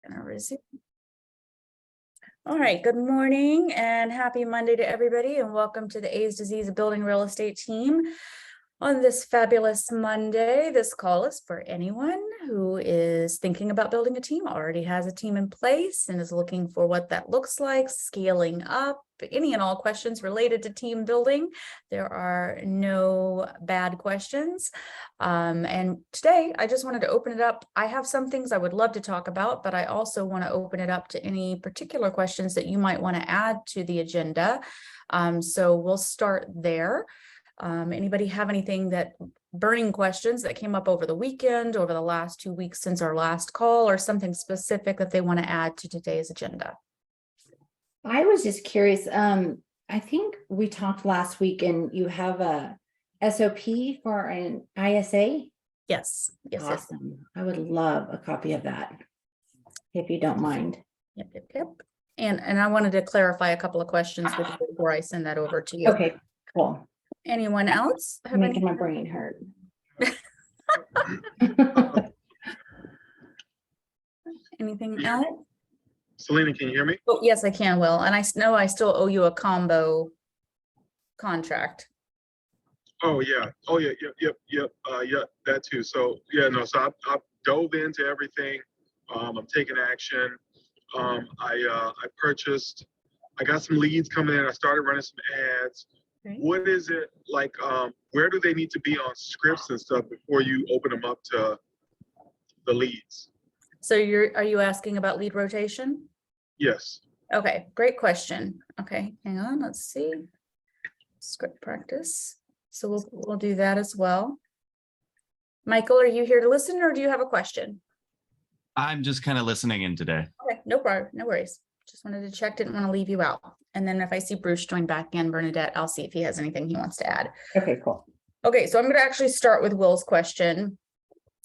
Gonna resume. All right, good morning and happy Monday to everybody, and welcome to the A's Disease Building Real Estate team. On this fabulous Monday, this call is for anyone who is thinking about building a team, already has a team in place, and is looking for what that looks like, scaling up, any and all questions related to team building. There are no bad questions. And today I just wanted to open it up. I have some things I would love to talk about, but I also want to open it up to any particular questions that you might want to add to the agenda. So we'll start there. Anybody have anything burning questions that came up over the weekend, over the last 2 weeks since our last call, or something specific that they want to add to today's agenda? I was just curious. I think we talked last week and you have a SOP for an ISA. Yes. Yes. Awesome. Yes. I would love a copy of that, if you don't mind. Yep. And I wanted to clarify a couple of questions with you before I send that over to you. Okay, cool. Anyone else have making my brain hurt? Anything else? Selena, can you hear me? Oh, yes, I can, Will. And I know I still owe you a combo contract. Oh yeah. Oh yeah. Yep. That too. So yeah, no. So I dove into everything. I'm taking action. I purchased. I got some leads coming in. I started running some ads. Okay. What is it like? Where do they need to be on scripts and stuff before you open them up to the leads? So are you asking about lead rotation? Yes. Okay, great question. Okay, hang on, let's see. Script practice. So we'll do that as well. Michael, are you here to listen or do you have a question? I'm just kind of listening in today. Okay, no problem, no worries. Just wanted to check, didn't want to leave you out. And then if I see Bruce join back in, Bernadette, I'll see if he has anything he wants to add. Okay, cool. Okay, so I'm going to actually start with Will's question.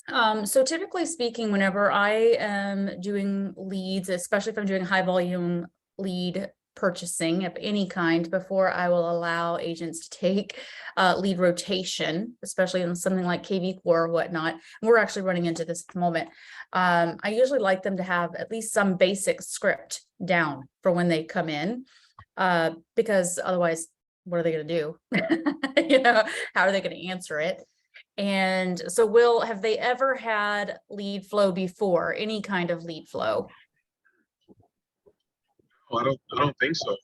So typically speaking, whenever I am doing leads, especially if I'm doing high volume lead purchasing of any kind, before I will allow agents to take lead rotation, especially in something like KV Core or whatnot, we're actually running into this at the moment. I usually like them to have at least some basic script down for when they come in, because otherwise, what are they going to do? How are they going to answer it? And so, Will, have they ever had lead flow before? Any kind of lead flow? Oh, I don't think so.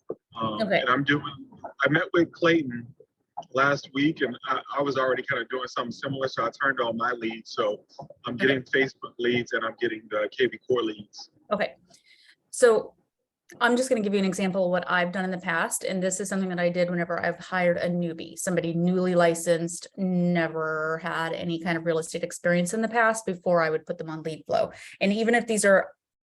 Okay. And I met with Clayton last week, and I was already kind of doing something similar, so I turned on my leads. So I'm getting Facebook leads and I'm getting the KV Core leads. Okay. So I'm just going to give you an example of what I've done in the past. And this is something that I did whenever I've hired a newbie, somebody newly licensed, never had any kind of real estate experience in the past, before I would put them on lead flow. And even if these are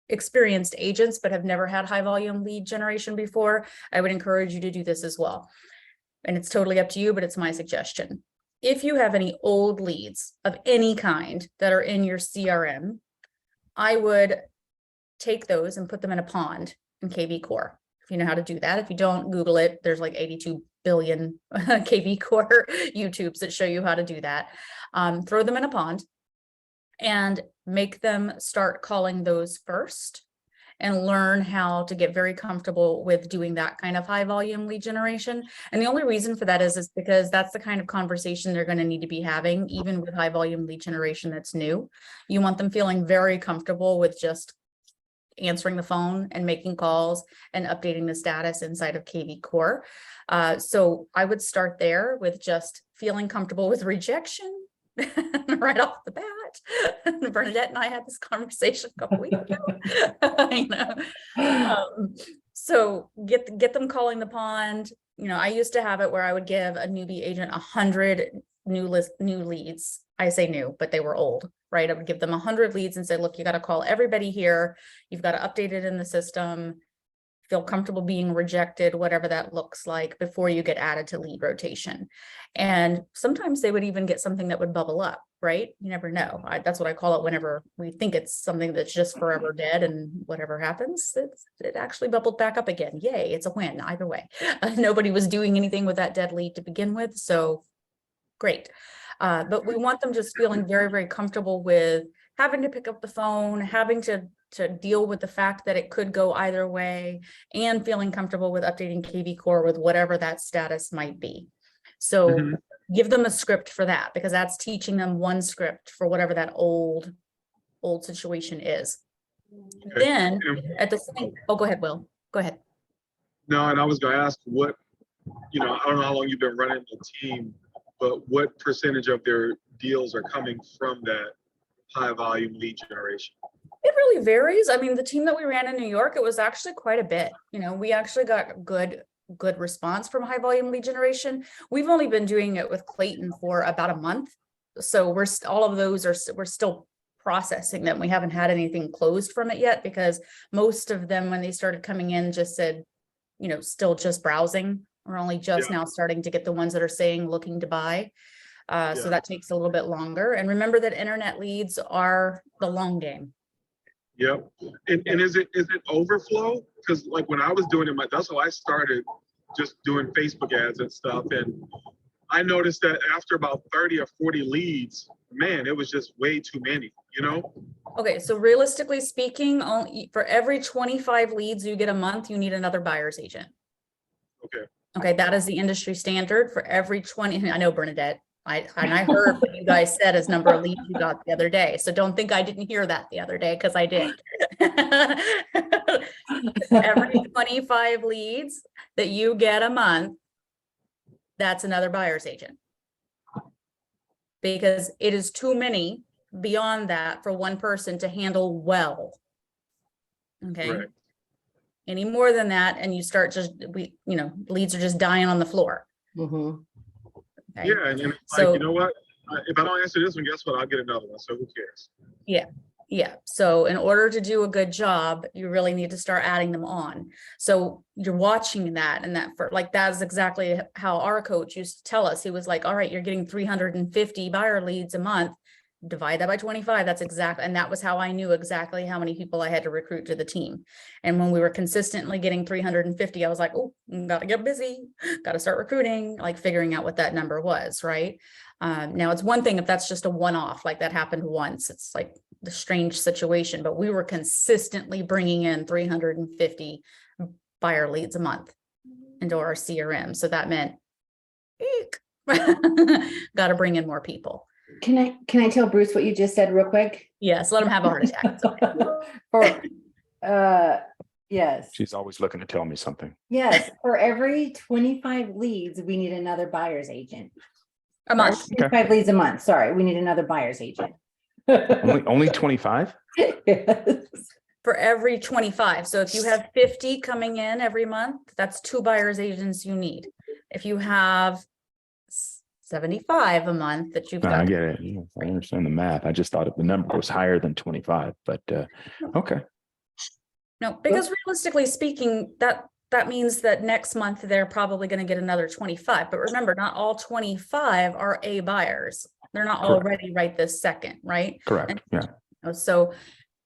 experienced agents, but have never had high volume lead generation before, I would encourage you to do this as well. And it's totally up to you, but it's my suggestion. If you have any old leads of any kind that are in your CRM, I would take those and put them in a pond in KV Core. If you know how to do that. If you don't, Google it. There's like 82 billion KV Core YouTubes that show you how to do that. Throw them in a pond and make them start calling those first, and learn how to get very comfortable with doing that kind of high volume lead generation. And the only reason for that is because that's the kind of conversation they're going to need to be having, even with high volume lead generation that's new. You want them feeling very comfortable with just answering the phone and making calls and updating the status inside of KV Core. So I would start there with just feeling comfortable with rejection right off the bat. Bernadette and I had this conversation a couple weeks ago. So get them calling the pond. I used to have it where I would give a newbie agent 100 new leads. I say new, but they were old, right? I would give them 100 leads and say, look, you got to call everybody here. You've got to update it in the system. Feel comfortable being rejected, whatever that looks like, before you get added to lead rotation. And sometimes they would even get something that would bubble up, right? You never know. That's what I call it whenever we think it's something that's just forever dead, and whatever happens, it actually bubbled back up again. Yay, it's a win either way. Nobody was doing anything with that dead lead to begin with, so great. But we want them just feeling very, very comfortable with having to pick up the phone, having to to deal with the fact that it could go either way and feeling comfortable with updating KV Core with whatever that status might be. So Mhm. give them a script for that, because that's teaching them one script for whatever that old situation is. Okay. Then And- at the same, oh, go ahead, Will. Go ahead. No, and I was gonna ask what, I don't know how long you've been running the team, but what percentage of their deals are coming from that high volume lead generation? It really varies. I mean, the team that we ran in New York, it was actually quite a bit. We actually got good response from high volume lead generation. We've only been doing it with Clayton for about a month. So all of those we're still processing them. We haven't had anything closed from it yet, because most of them, when they started coming in, just said, still just browsing. We're only just now starting to get the ones that are saying looking to buy. So that takes a little bit longer. And remember that internet leads are the long game. Yep. And is it overflow? Because like when I was doing it, that's how I started, just doing Facebook ads and stuff. And I noticed that after about 30 or 40 leads, man, it was just way too many, Okay, so realistically speaking, for every 25 leads you get a month, you need another buyer's agent. Okay. Okay, that is the industry standard for every 20. I know, Bernadette. I heard what you guys said as number of leads you got the other day. So don't think I didn't hear that the other day, because I did. Every 25 leads that you get a month, that's another buyer's agent. Because it is too many beyond that for one person to handle well. Okay. Right. Any more than that, and you start leads are just dying on the floor. Mhm. Okay? Yeah. And then it's So- like, you know what? If I don't answer this one, guess what? I'll get another one. So who cares? Yeah. So in order to do a good job, you really need to start adding them on. So you're watching that, and that is exactly how our coach used to tell us. He was like, all right, you're getting 350 buyer leads a month. Divide that by 25. That's exactly. And that was how I knew exactly how many people I had to recruit to the team. And when we were consistently getting 350, I was like, oh, gotta get busy, gotta start recruiting, like figuring out what that number was. Right. Now it's one thing if that's just a one-off, like that happened once, it's like the strange situation, but we were consistently bringing in 350 buyer leads a month into our CRM. So that meant got to bring in more people. Can I tell Bruce what you just said real quick? Yes, let him have a heart attack. Yes. She's always looking to tell me something. Yes, for every 25 leads, we need another buyer's agent. A month. 25 leads a month. Sorry, we need another buyer's agent. Only 25? Yes. For every 25. So if you have 50 coming in every month, that's 2 buyer's agents you need. If you have 75 a month that you've No, I got. get it. I understand the math. I just thought the number was higher than 25, but okay. No, because realistically speaking, that means that next month they're probably going to get another 25. But remember, not all 25 are A buyers. They're not all Correct. ready right this second, right? Correct. Yeah. So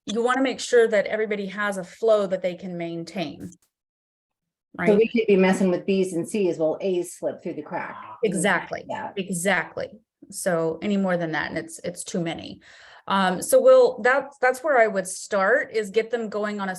you want to make sure that everybody has a flow that they can maintain. So Right? we could be messing with B's and C's while A's slip through the crack. Exactly. Yeah. Exactly. So any more than that, and it's too many. So that's where I would start, is get them going on a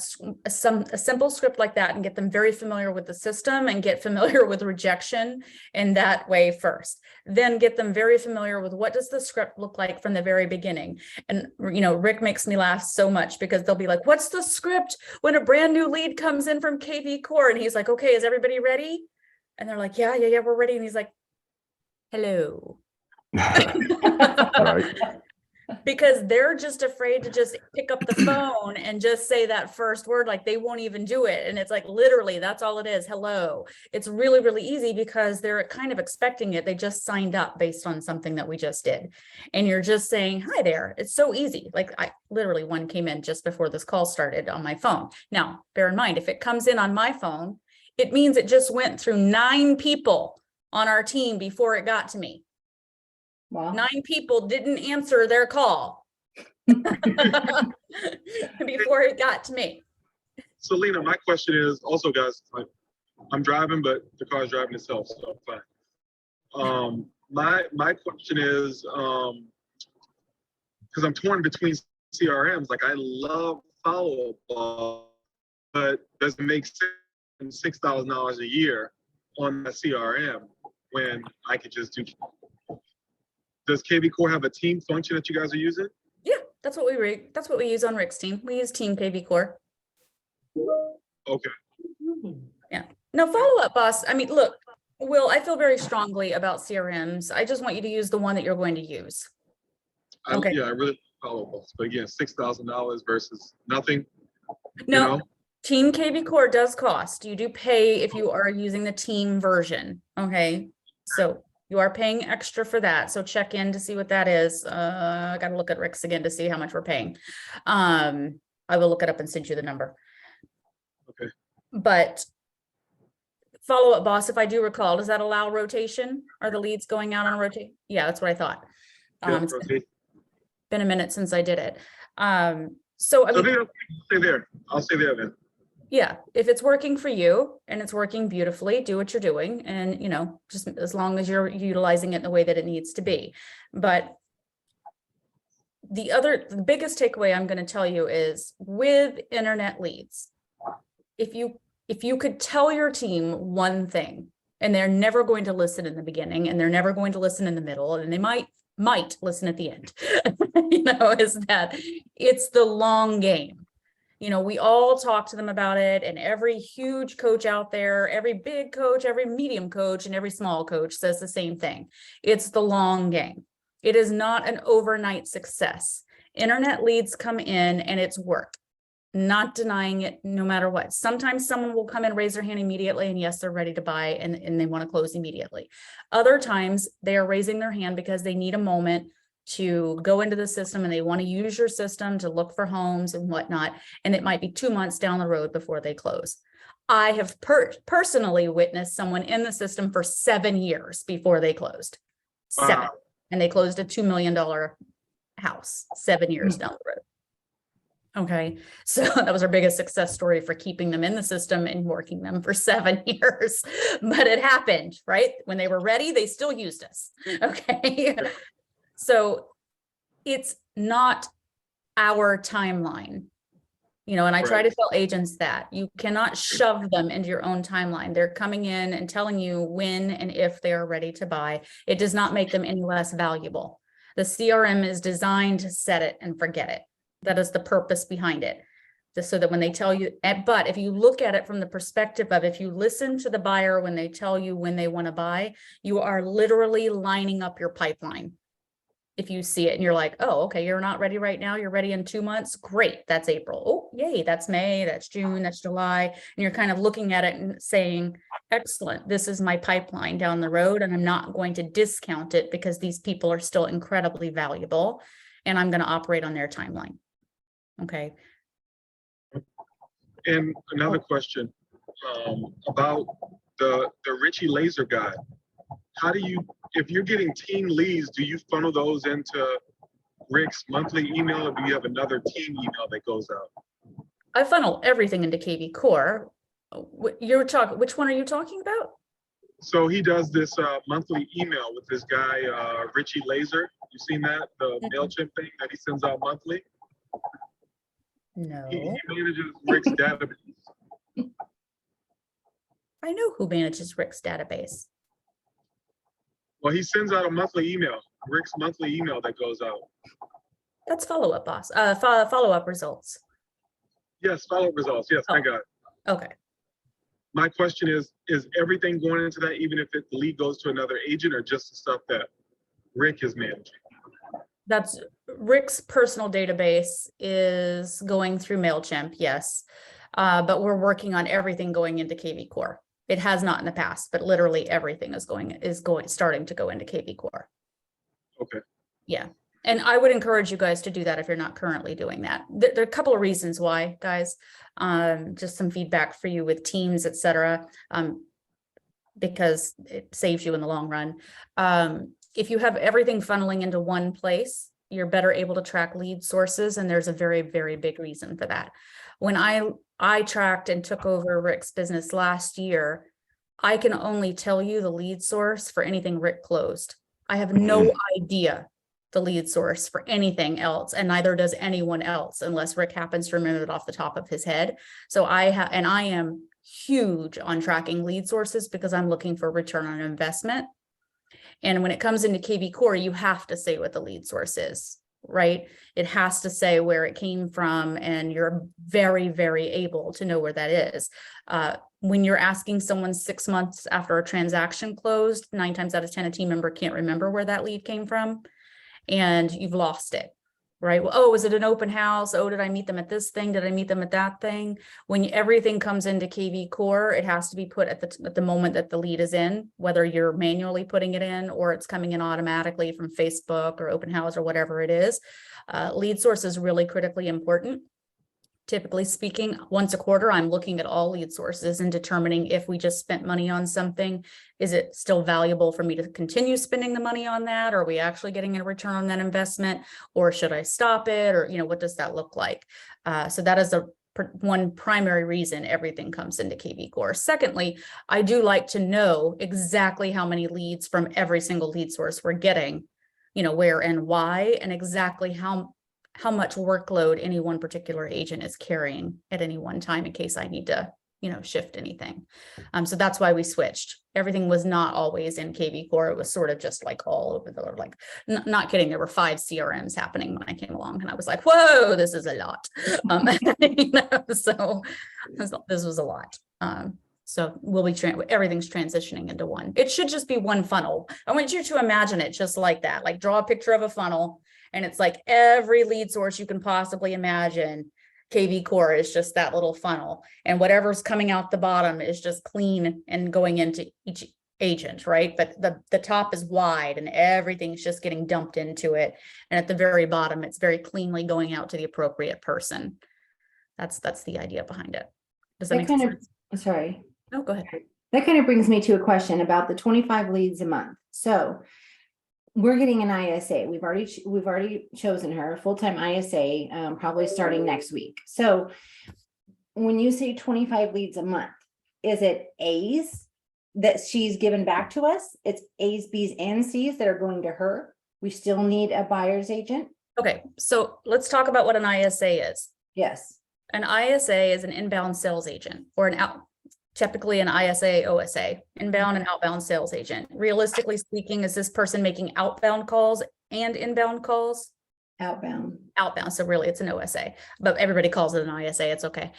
simple script like that, and get them very familiar with the system and get familiar with rejection in that way first. Then get them very familiar with what does the script look like from the very beginning. And Rick makes me laugh so much, because they'll be like, what's the script when a brand new lead comes in from KV Core? And he's like, okay, is everybody ready? And they're like, yeah, we're ready. And he's like, hello. Right. Because they're just afraid to just pick up the phone and just say that first word, like they won't even do it. And it's like, literally, that's all it is. Hello. It's really, really easy, because they're kind of expecting it. They just signed up based on something that we just did. And you're just saying, hi there. It's so easy. Like one came in just before this call started on my phone. Now, bear in mind, if it comes in on my phone, it means it just went through 9 people on our team before it got to me. Well, 9 people didn't answer their call before it got to me. So Lena, my question is also, guys, like, I'm driving, but the car's driving itself, so I'm fine. My question is, because I'm torn between CRMs, like I love follow-up ball, but does it make sense $6,000 a year on the CRM when I could just do? Does KV Core have a team function that you guys are using? Yeah, that's what we use on Rick's team. We use Team KV Core. Okay. No follow-up, boss. I mean, look, Will, I feel very strongly about CRMs. I just want you to use the one that you're going to use. Okay. Yeah, I really follow both. But again, $6,000 versus nothing. No, You know? Team KV Core does cost. You do pay if you are using the team version. Okay. So you are paying extra for that. So check in to see what that is. I got to look at Rick's again to see how much we're paying. I will look it up and send you the number. Okay. But follow up, boss, if I do recall, does that allow rotation? Are the leads going out on a rotate? Yeah, that's what I thought. Yeah, It's okay. been a minute since I did it. So I So mean, then I'll stay there. I'll stay there then. yeah, if it's working for you and it's working beautifully, do what you're doing. And, you know, just as long as you're utilizing it in the way that it needs to be. But the biggest takeaway I'm going to tell you is with internet leads, if you could tell your team one thing, and they're never going to listen in the beginning, and they're never going to listen in the middle, and they might listen at the end, you know, is that it's the long game. You know, we all talk to them about it, and every huge coach out there, every big coach, every medium coach, and every small coach says the same thing. It's the long game. It is not an overnight success. Internet leads come in and it's work. Not denying it no matter what. Sometimes someone will come and raise their hand immediately and yes, they're ready to buy and they want to close immediately. Other times they are raising their hand because they need a moment to go into the system and they want to use your system to look for homes and whatnot. And it might be 2 months down the road before they close. I have personally witnessed someone in the system for 7 years before they closed. 7. Wow. And they closed a $2 million house 7 years down the road. Okay, so that was our biggest success story for keeping them in the system and working them for 7 years. But it happened, right? When they were ready, they still used us. Okay, so it's not our timeline. You know, and I try to tell agents that you cannot shove them into your own timeline. They're coming in and telling you when and if they are ready to buy. It does not make them any less valuable. The CRM is designed to set it and forget it. That is the purpose behind it. Just so that when they tell you, but if you look at it from the perspective of, if you listen to the buyer when they tell you when they want to buy, you are literally lining up your pipeline. If you see it and you're like, oh, okay, you're not ready right now. You're ready in 2 months. Great. That's April. Oh, yay. That's May. That's June. That's July. And you're kind of looking at it and saying, excellent. This is my pipeline down the road. And I'm not going to discount it because these people are still incredibly valuable. And I'm going to operate on their timeline. Okay. And another question about the Richie Laser guy. How do you, if you're getting team leads, do you funnel those into Rick's monthly email, or do you have another team email that goes out? I funnel everything into KV Core. Which one are you talking about? So he does this monthly email with this guy, Richie Laser. You seen that? The MailChimp thing that he sends out monthly? No. He manages Rick's database. I know who manages Rick's database. Well, he sends out a monthly email, Rick's monthly email that goes out. That's follow-up, boss. Follow-up results. Yes, follow-up results. Yes, I got it. Okay. My question is everything going into that, even if the lead goes to another agent, or just the stuff that Rick is managing? That's Rick's personal database is going through MailChimp, yes. But we're working on everything going into KV Core. It has not in the past, but literally everything is starting to go into KV Core. Okay. Yeah. And I would encourage you guys to do that if you're not currently doing that. There are a couple of reasons why, guys. Just some feedback for you with teams, et cetera, because it saves you in the long run. If you have everything funneling into one place, you're better able to track lead sources. And there's a very, very big reason for that. When I tracked and took over Rick's business last year, I can only tell you the lead source for anything Rick closed. I have no idea the lead source for anything else, and neither does anyone else unless Rick happens to remember it off the top of his head. So I am huge on tracking lead sources because I'm looking for return on investment. And when it comes into KV Core, you have to say what the lead source is, right? It has to say where it came from, and you're very, very able to know where that is. When you're asking someone 6 months after a transaction closed, 9 times out of 10, a team member can't remember where that lead came from, and you've lost it, right? Well, oh, was it an open house? Oh, did I meet them at this thing? Did I meet them at that thing? When everything comes into KV Core, it has to be put at the moment that the lead is in, whether you're manually putting it in or it's coming in automatically from Facebook or open house or whatever it is. Lead source is really critically important. Typically speaking, once a quarter, I'm looking at all lead sources and determining if we just spent money on something, is it still valuable for me to continue spending the money on that? Are we actually getting a return on that investment, or should I stop it? Or, what does that look like? So that is one primary reason everything comes into KV Core. Secondly, I do like to know exactly how many leads from every single lead source we're getting, where and why, and exactly how much workload any one particular agent is carrying at any one time in case I need to, shift anything. So that's why we switched. Everything was not always in KV Core. It was sort of just like all over the, like, not kidding. There were 5 CRMs happening when I came along, and I was like, whoa, this is a lot. So this was a lot. So we'll be everything's transitioning into one. It should just be one funnel. I want you to imagine it just like that, like draw a picture of a funnel, and it's like every lead source you can possibly imagine. KV Core is just that little funnel, and whatever's coming out the bottom is just clean and going into each agent, right? But the top is wide and everything's just getting dumped into it. And at the very bottom, it's very cleanly going out to the appropriate person. That's the idea behind it. Does that make sense? Sorry. No, go ahead. That kind of brings me to a question about the 25 leads a month. So we're getting an ISA. We've already chosen her full-time ISA, probably starting next week. So when you say 25 leads a month, is it A's that she's given back to us? It's A's, B's, and C's that are going to her. We still need a buyer's agent. Okay, so let's talk about what an ISA is. Yes. An ISA is an inbound sales agent, or typically an ISA, OSA, inbound and outbound sales agent. Realistically speaking, is this person making outbound calls and inbound calls? Outbound. Outbound. So really it's an OSA, but everybody calls it an ISA. It's okay.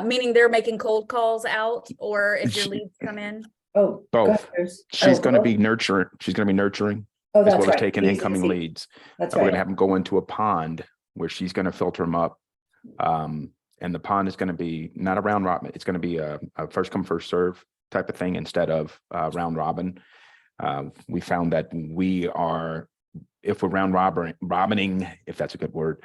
Meaning they're making cold calls out, or if your leads come in. Oh, Both. She's going to be nurturing. She's going to be nurturing as well as taking incoming leads. That's We're going right. to have them go into a pond where she's going to filter them up. And the pond is going to be not a round robin. It's going to be a first come, first serve type of thing instead of round robin. We found that if we're round robining, if that's a good word,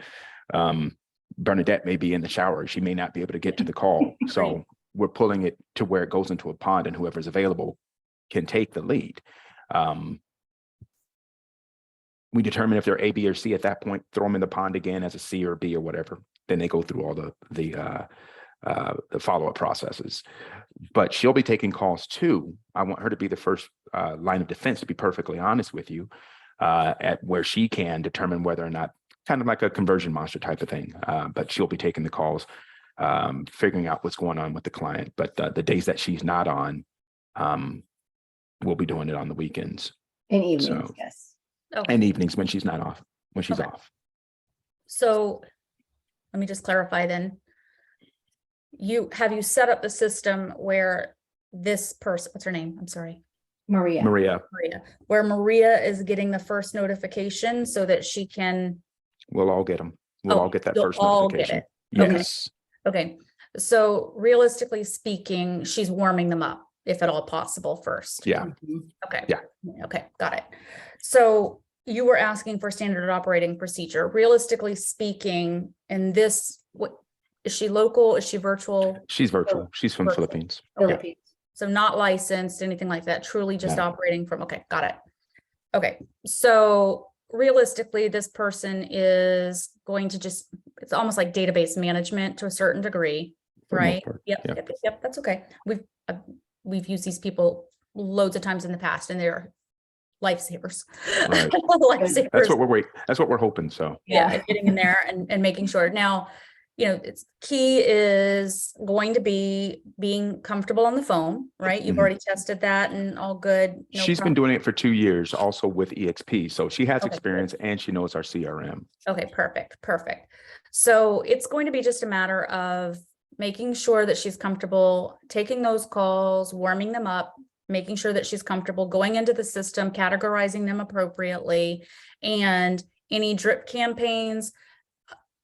Bernadette may be in the shower. She may not be able to get to the call. So we're pulling it to where it goes into a pond, and whoever's available can take the lead. We determine if they're A, B, or C at that point, throw them in the pond again as a C or B or whatever. Then they go through all the follow-up processes. But she'll be taking calls too. I want her to be the first line of defense, to be perfectly honest with you, at where she can determine whether or not, kind of like a conversion monster type of thing. But she'll be taking the calls, figuring out what's going on with the client. But the days that she's not on, we'll be doing it on the weekends. In evenings, yes. Okay. And evenings when she's not off, when she's off. So let me just clarify then. Have you set up the system where this person, what's her name? I'm sorry. Maria. Where Maria is getting the first notification so that she can. We'll all get them. We'll all get that you'll first all notification. get it. Yes. Okay. So realistically speaking, she's warming them up, if at all possible, first. Yeah. Okay. Yeah. Okay. Got it. So you were asking for standard operating procedure. Realistically speaking, in this, what is she local? Is she virtual? She's virtual. She's from the Virtual. Philippines. Philippines. So not licensed, anything like that, truly just No. operating from, okay, got it. Okay, so realistically, this person is going to it's almost like database management to a certain degree, For the most right? part, Yep, yeah. yep, that's okay. We've used these people loads of times in the past, and they're lifesavers. Right. Lifesavers. That's what we're hoping. So Yeah, and getting in there and making sure. Now, it's key is going to be being comfortable on the phone, right? You've Mhm. already tested that and all good. No she's been problem. doing it for 2 years also with EXP. So she has Okay, good. experience and she knows our CRM. Okay, perfect. So it's going to be just a matter of making sure that she's comfortable taking those calls, warming them up, making sure that she's comfortable going into the system, categorizing them appropriately, and any drip campaigns,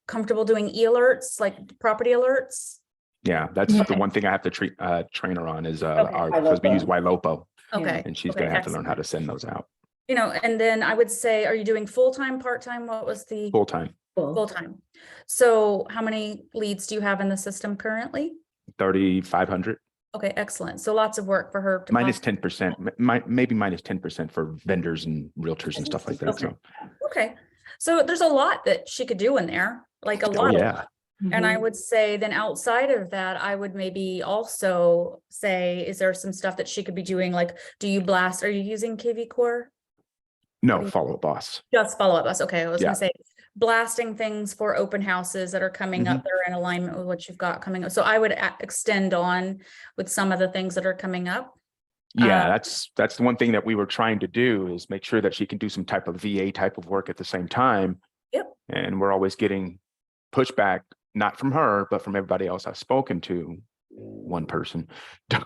comfortable doing e-alerts, like property alerts. Yeah, that's Yeah. the one thing I have to train her on is Okay. because we use Ylopo, Okay. and she's okay, gonna have to learn how excellent. to send those out And then I would say, are you doing full-time, part-time? What was the full time. Cool. full-time? So how many leads do you have in the system currently? 3,500 Okay, excellent. So lots of work for her to minus possibly- 10%, maybe minus 10% for vendors and realtors and stuff like that. Okay. So, Okay, so there's a lot that she could do in there, like a oh lot. yeah, And I Mhm. would say then outside of that, I would maybe also say, is there some stuff that she could be doing? Like, are you using KV Core? no, follow up boss. Just follow up us. Okay, I was Yeah. gonna say blasting things for open houses that are coming up. They're in alignment with what you've got coming up. So I would extend on with some of the things that are coming up. Yeah, that's the one thing that we were trying to do is make sure that she can do some type of VA type of work at the same time. Yep. And we're always getting pushback, not from her, but from everybody else I've spoken to. One person, don't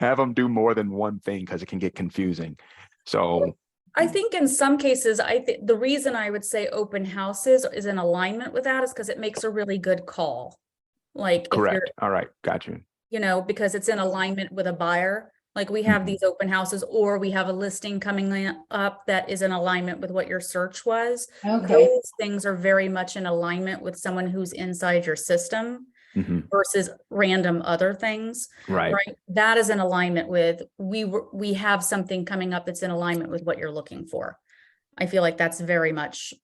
have them do more than one thing because it can get confusing. So I think in some cases, I think the reason I would say open houses is in alignment with that is because it makes a really good call. Like if you're, correct. All right, got you. because it's in alignment with a buyer. Like we have Mhm. these open houses, or we have a listing coming up that is in alignment with what your search was. Okay, Those things are very much in alignment with someone who's inside your system Mhm. versus random other things. Right. Right? That is in alignment with, we have something coming up that's in alignment with what you're looking for. I feel like that's very much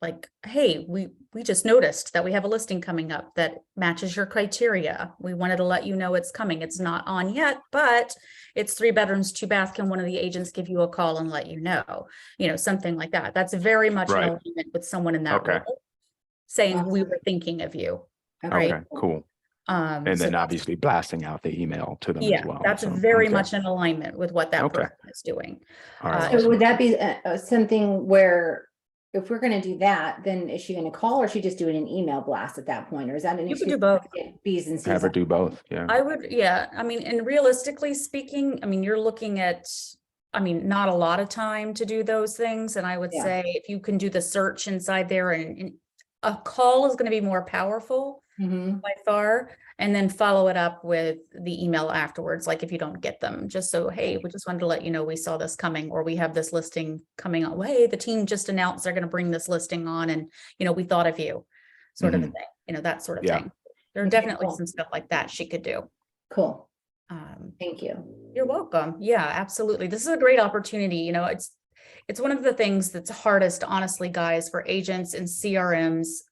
like, hey, we just noticed that we have a listing coming up that matches your criteria. We wanted to let you know it's coming. It's not on yet, but it's 3 bedrooms, 2 bath. Can one of the agents give you a call and let you know? Something like that. That's very much in Right. alignment with someone in that Okay. role saying we Awesome. were thinking of you. okay, Okay, cool. And So then that's- obviously blasting out the email to them yeah, as well. that's So, very okay. much in alignment with what that Okay. person is doing. All right. So awesome. would that be something where if we're gonna do that, then is she gonna call or is she just doing an email blast at that point? Or is that an You could excuse do both. to get B's and C's? Have her out? do both. Yeah. I would, yeah, and realistically speaking, you're looking at, not a lot of time to do those things. And I would Yeah. say if you can do the search inside there and a call is going to be more powerful Mhm. by far, and then follow it up with the email afterwards. Like if you don't get them, just so, hey, we just wanted to let you know we saw this coming, or we have this listing coming on. Hey, the team just announced they're going to bring this listing on, and we thought of you, sort of a thing, that sort of Yeah. thing. There are Okay, definitely cool. some stuff like that she could do. Cool, Um, thank you. You're welcome. Yeah, absolutely. This is a great opportunity. It's one of the things that's hardest, honestly, guys, for agents and CRMs.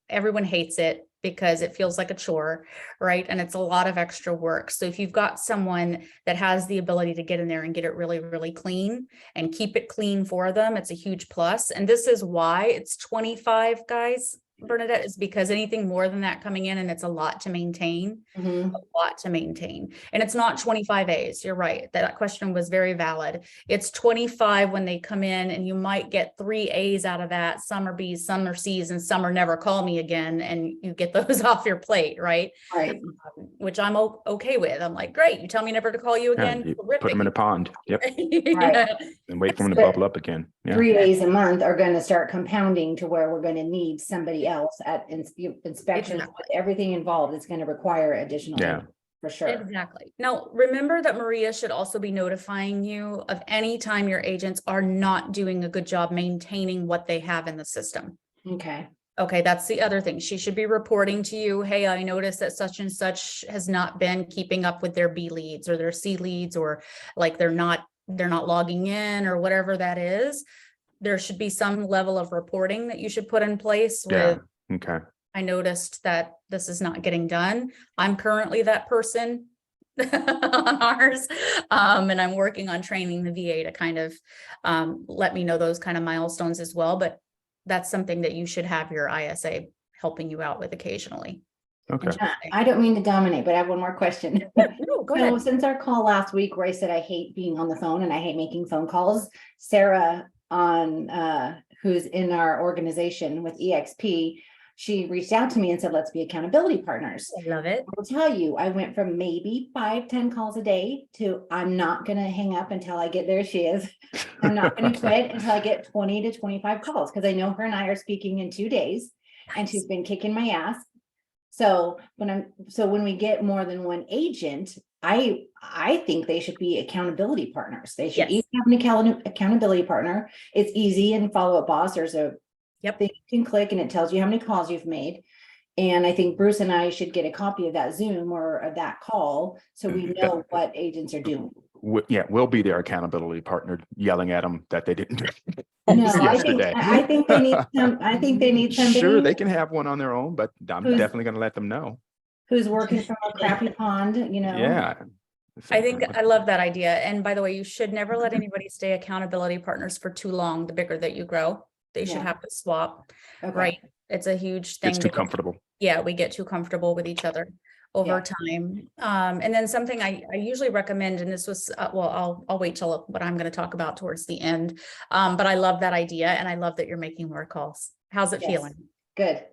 Everyone hates it because it feels like a chore, right? And it's a lot of extra work. So if you've got someone that has the ability to get in there and get it really, really clean and keep it clean for them, it's a huge plus. And this is why it's 25, guys, Bernadette, is because anything more than that coming in, and it's a lot to maintain. Mhm. A lot to maintain. And it's not 25 A's. You're right. That question was very valid. It's 25 when they come in, and you might get 3 A's out of that. Some are B's, some are C's, and some are never call me again. And you get those off your plate, right? Right, Which I'm okay with. I'm like, great. You tell me never to call you Yeah, again. you put them in a pond. Yep. Yeah. And wait for them to But bubble up again. Yeah. 3 days a month are gonna start compounding to where we're gonna need somebody else at inspections, Exactly. with everything involved. It's gonna require additional. Yeah. For sure. Exactly. Now, remember that Maria should also be notifying you of any time your agents are not doing a good job maintaining what they have in the system. Okay, Okay, that's the other thing. She should be reporting to you, hey, I noticed that such and such has not been keeping up with their B leads or their C leads, or like they're not logging in, or whatever that is. There should be some level of reporting that you should put in place Yeah. with, Okay. I noticed that this is not getting done. I'm currently that person. on ours. And I'm working on training the VA to kind of let me know those kind of milestones as well. But that's something that you should have your ISA helping you out with occasionally. Okay. I don't mean to dominate, but I have one more question. No, go So ahead. since our call last week where I said I hate being on the phone and I hate making phone calls, Sarah who's in our organization with EXP, she reached out to me and said, let's be accountability partners. I love it. I will tell you, I went from maybe 5-10 calls a day to I'm not gonna hang up until I get there. She is. I'm not gonna quit until I get 20 to 25 calls because I know her and I are speaking in 2 days and she's been kicking my ass. So when we get more than one agent, I think they should be accountability partners. They should Yes. each have an accountability partner. It's easy in Follow Up Boss. There's a thing you can click and it tells you how many calls you've made. And I think Bruce and I should get a copy of that Zoom or of that call so we know what agents are doing. Yeah, we'll be their accountability partner, yelling at them that they didn't do it No, yesterday. I think they need I think they need somebody. Sure, they can have one on their own, but I'm Who's- definitely going to let them know. who's working from a crappy pond, Yeah. I think I love that idea. And by the way, you should never let anybody stay accountability partners for too long. The bigger that you grow, they should Yeah. have to swap, Okay. right? It's a huge thing. It's too that- comfortable. Yeah, we get too comfortable with each other over time. And then something I usually recommend, and this was, I'll wait till what I'm going to talk about towards the end. But I love that idea and I love that you're making more calls. How's it Yes. feeling? Good.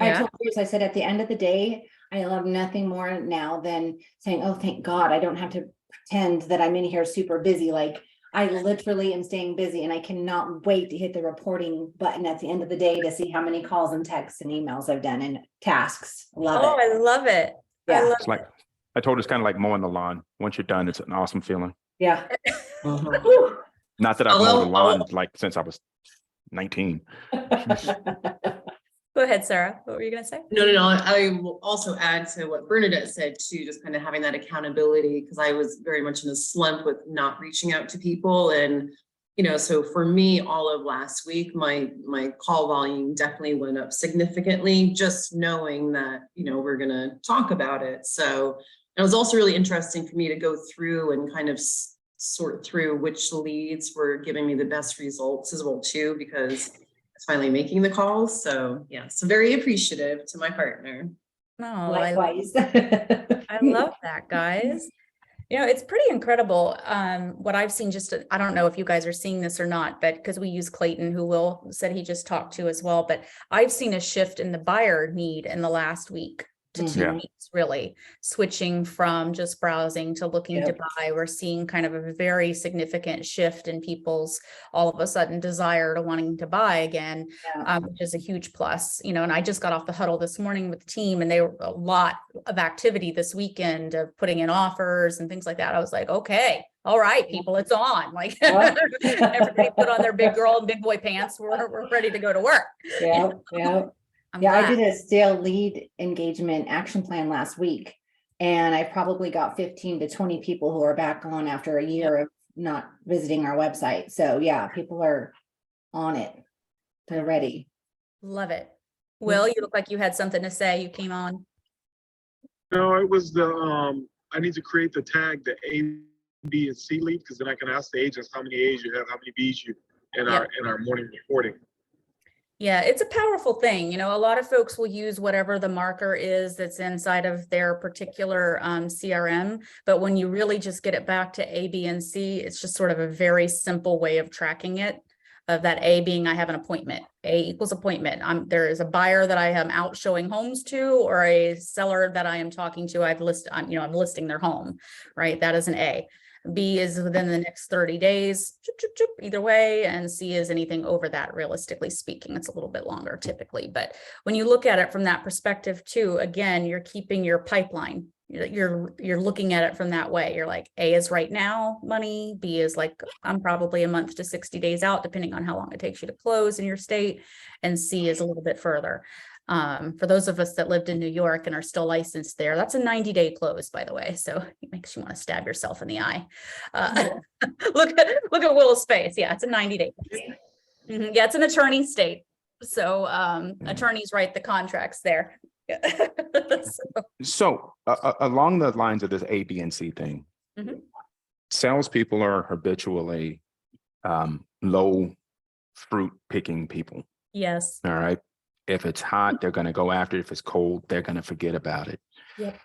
I Yeah. told Bruce, I said, at the end of the day, I love nothing more now than saying, oh, thank God, I don't have to pretend that I'm in here super busy. Like I literally am staying busy and I cannot wait to hit the reporting button at the end of the day to see how many calls and texts and emails I've done and tasks. Love Oh, it. I love it. I Yeah. love It's like, I told her it's kind of like mowing the lawn. Once you're done, it's an awesome feeling. Yeah. Mhm. Whew. Not that I've mowed the Although- lawn like since I was 19. Go ahead, Sarah. What were you going to say? No. I will also add to what Bernadette said too, just kind of having that accountability, because I was very much in a slump with not reaching out to people. And, so for me, all of last week, my call volume definitely went up significantly, just knowing that, we're going to talk about it. So it was also really interesting for me to go through and kind of sort through which leads were giving me the best results as well too, because finally making the calls. So yeah, so very appreciative to my partner. No, Likewise. I love that, guys. It's pretty incredible. What I've seen, I don't know if you guys are seeing this or not, but because we use Clayton, who Will said he just talked to as well, but I've seen a shift in the buyer need in the last week to 2 Yeah. weeks, really switching from just browsing to looking to buy. We're seeing kind of a very significant shift in people's all of a sudden desire to wanting to buy again, which is a huge plus, and I just got off the huddle this morning with the team and they were a lot of activity this weekend of putting in offers and things like that. I was like, okay, all right, people, it's on. Like everybody put on their big girl and big boy pants. We're ready to go to work. Yeah. I'm Yeah, I glad. did a sale lead engagement action plan last week. And I probably got 15 to 20 people who are back on after a year of not visiting our website. So yeah, people are on it. They're ready. Love it. Will, you look like you had something to say. You came on. No, it was I need to create the tag, the A, B, and C lead, because then I can ask the agents how many A's you have, how many B's you in our morning reporting. Yeah, it's a powerful thing. A lot of folks will use whatever the marker is that's inside of their particular CRM. But when you really just get it back to A, B, and C, it's just sort of a very simple way of tracking it. Of that A being I have an appointment. A equals appointment. There is a buyer that I am out showing homes to, or a seller that I am talking to. I'm listing their home, right? That is an A. B is within the next 30 days, either way, and C is anything over that, realistically speaking. It's a little bit longer typically, but when you look at it from that perspective too, again, you're keeping your pipeline. You're looking at it from that way. You're like, A is right now money, B is like, I'm probably a month to 60 days out, depending on how long it takes you to close in your state, and C is a little bit further. For those of us that lived in New York and are still licensed there, that's a 90-day close, by the way. So it makes you want to stab yourself in the eye. Look at Will's face. Yeah, it's a 90-day close. Yeah, it's an attorney state. So attorneys write the contracts there. Yeah. So, So along the lines of this A, B, and C thing, Mhm. salespeople are habitually low fruit picking people. yes, All right. If it's hot, they're going to go after it. If it's cold, they're going to forget about it. Yep.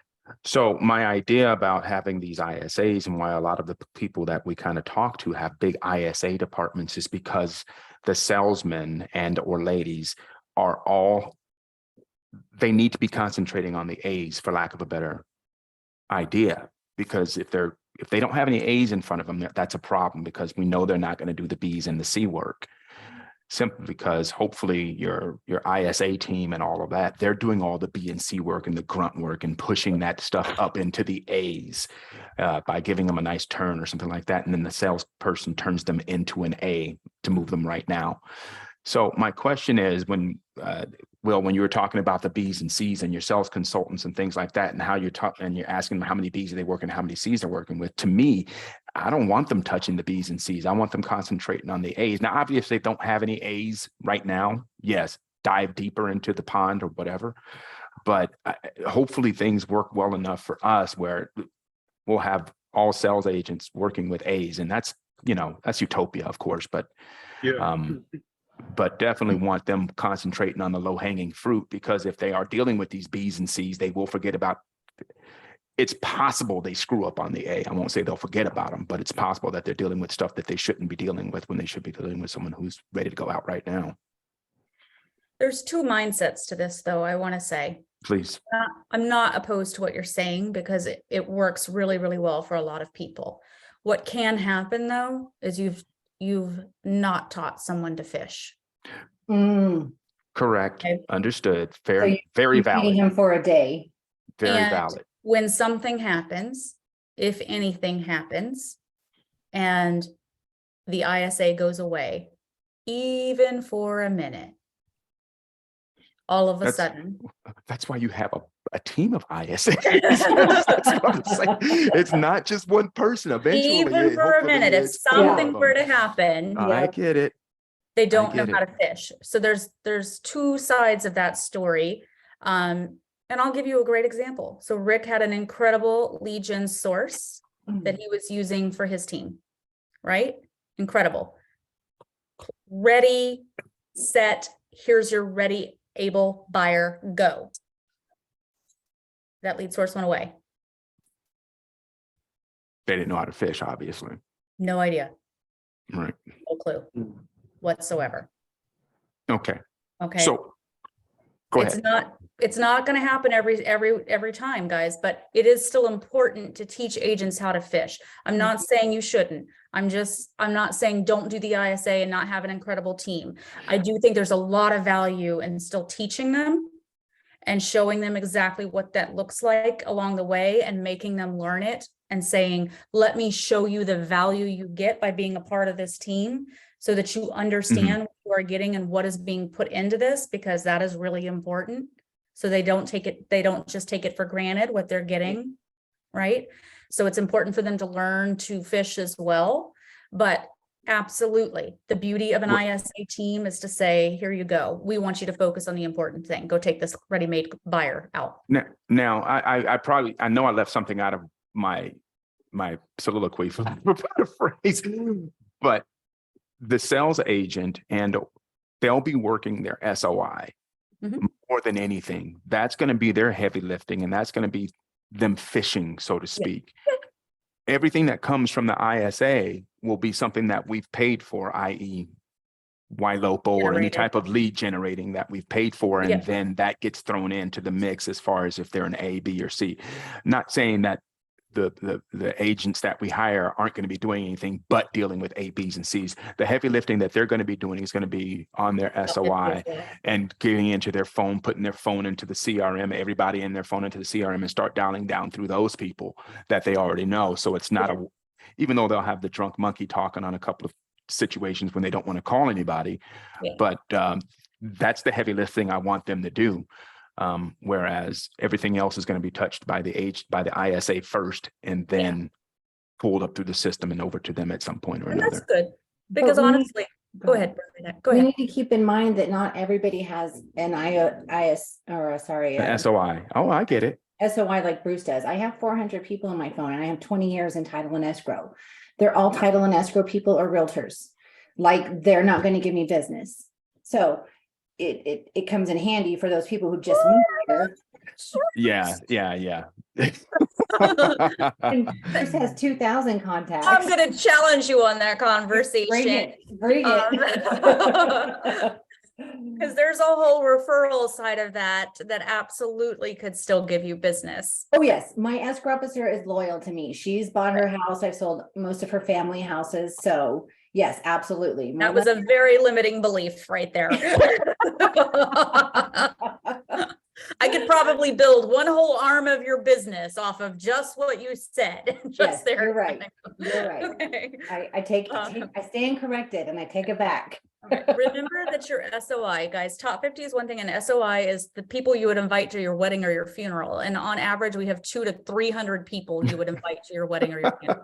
So my idea about having these ISAs and why a lot of the people that we kind of talk to have big ISA departments is because the salesmen and or ladies are all, they need to be concentrating on the A's, for lack of a better idea. Because if they don't have any A's in front of them, that's a problem, because we know they're not going to do the B's and the C work. Simply because hopefully your ISA team and all of that, they're doing all the B and C work and the grunt work and pushing that stuff up into the A's by giving them a nice turn or something like that. And then the salesperson turns them into an A to move them right now. So my question is, when Will, when you were talking about the B's and C's and your sales consultants and things like that, and how you're talking and you're asking them how many B's are they working, how many C's they're working with, to me, I don't want them touching the B's and C's. I want them concentrating on the A's. Now, obviously, they don't have any A's right now. Yes, dive deeper into the pond or whatever. But hopefully things work well enough for us where we'll have all sales agents working with A's. And that's, that's utopia, of course. But but definitely want them concentrating on the low hanging fruit, because if they are dealing with these B's and C's, they will forget about. It's possible they screw up on the A. I won't say they'll forget about them, but it's possible that they're dealing with stuff that they shouldn't be dealing with when they should be dealing with someone who's ready to go out right now. there's two mindsets to this, though, I want to say. Please. I'm not opposed to what you're saying, because it works really, really well for a lot of people. What can happen, though, is you've not taught someone to fish. Mm, Correct. Okay. Understood. so Fair, very you're feeding valid. him for a day. Very And valid. when something happens, if anything happens, and the ISA goes away, even for a minute, all of a That's- sudden, That's why you have a team of ISAs. That's what I'm saying. It's not just one person. Eventually, even for a hopefully minute, if it's four of something were them. to happen, I get it. they don't know get how it. to fish. So there's two sides of that story. And I'll give you a great example. So Rick had an incredible lead gen source that he was using for his team, right? Incredible. Ready, set, here's your ready, able buyer, go. That lead source went away. They didn't know how to fish, obviously. No idea, Right. no clue whatsoever. Okay. Okay. So go It's ahead. it's not going to happen every time, guys, but it is still important to teach agents how to fish. I'm not saying you shouldn't. I'm not saying don't do the ISA and not have an incredible team. I do think there's a lot of value in still teaching them and showing them exactly what that looks like along the way, and making them learn it and saying, let me show you the value you get by being a part of this team, so that you understand what you are getting and what is being put into this, because that is really important. So they don't just take it for granted what they're getting, right? So it's important for them to learn to fish as well. But absolutely, the beauty of an ISA team is to say, here you go. We want you to focus on the important thing. Go take this ready-made buyer out. Now I know I left something out of my soliloquy, for lack of a better phrase, but the sales agent, and they'll be working their SOI more than anything. That's going to be their heavy lifting, and that's going to be them fishing, so to speak. Everything that comes from the ISA will be something that we've paid for, i.e. YLOPO or any type of lead generating that we've paid for, and then that gets thrown into the mix as far as if they're an A, B, or C. Not saying that the agents that we hire aren't going to be doing anything but dealing with A, B's, and C's. The heavy lifting that they're going to be doing is going to be on their SOI and getting into their phone, putting their phone into the CRM, everybody in their phone into the CRM, and start dialing down through those people that they already know. So it's not even though they'll have the drunk monkey talking on a couple of situations when they don't want to call anybody, but that's the heavy lifting I want them to do. Whereas everything else is going to be touched by the ISA first, and then pulled up through the system and over to them at some point or And another. that's good, because honestly, Go ahead, Bernadette, go We ahead. need to keep in mind that not everybody has an SOI. Oh, I get it. SOI like Bruce does. I have 400 people on my phone and I have 20 years in title and escrow. They're all title and escrow people or realtors. Like they're not going to give me business. So it comes in handy for those people who just moved here. Yeah. And Bruce has 2,000 contacts. I'm gonna challenge you on that Bring conversation. it, bring it. Because there's a whole referral side of that absolutely could still give you business. Oh, yes, my escrow officer is loyal to me. She's bought her house. I've sold most of her family houses. So yes, absolutely. That was a very limiting belief right there. I could probably build one whole arm of your business off of just what you said. Yes, Just there. you're right. You're right. Okay. I stand corrected and I take it back. Okay, remember that your SOI, guys, top 50 is one thing, and SOI is the people you would invite to your wedding or your funeral. And on average, we have 200 to 300 people you would invite to your wedding or your funeral.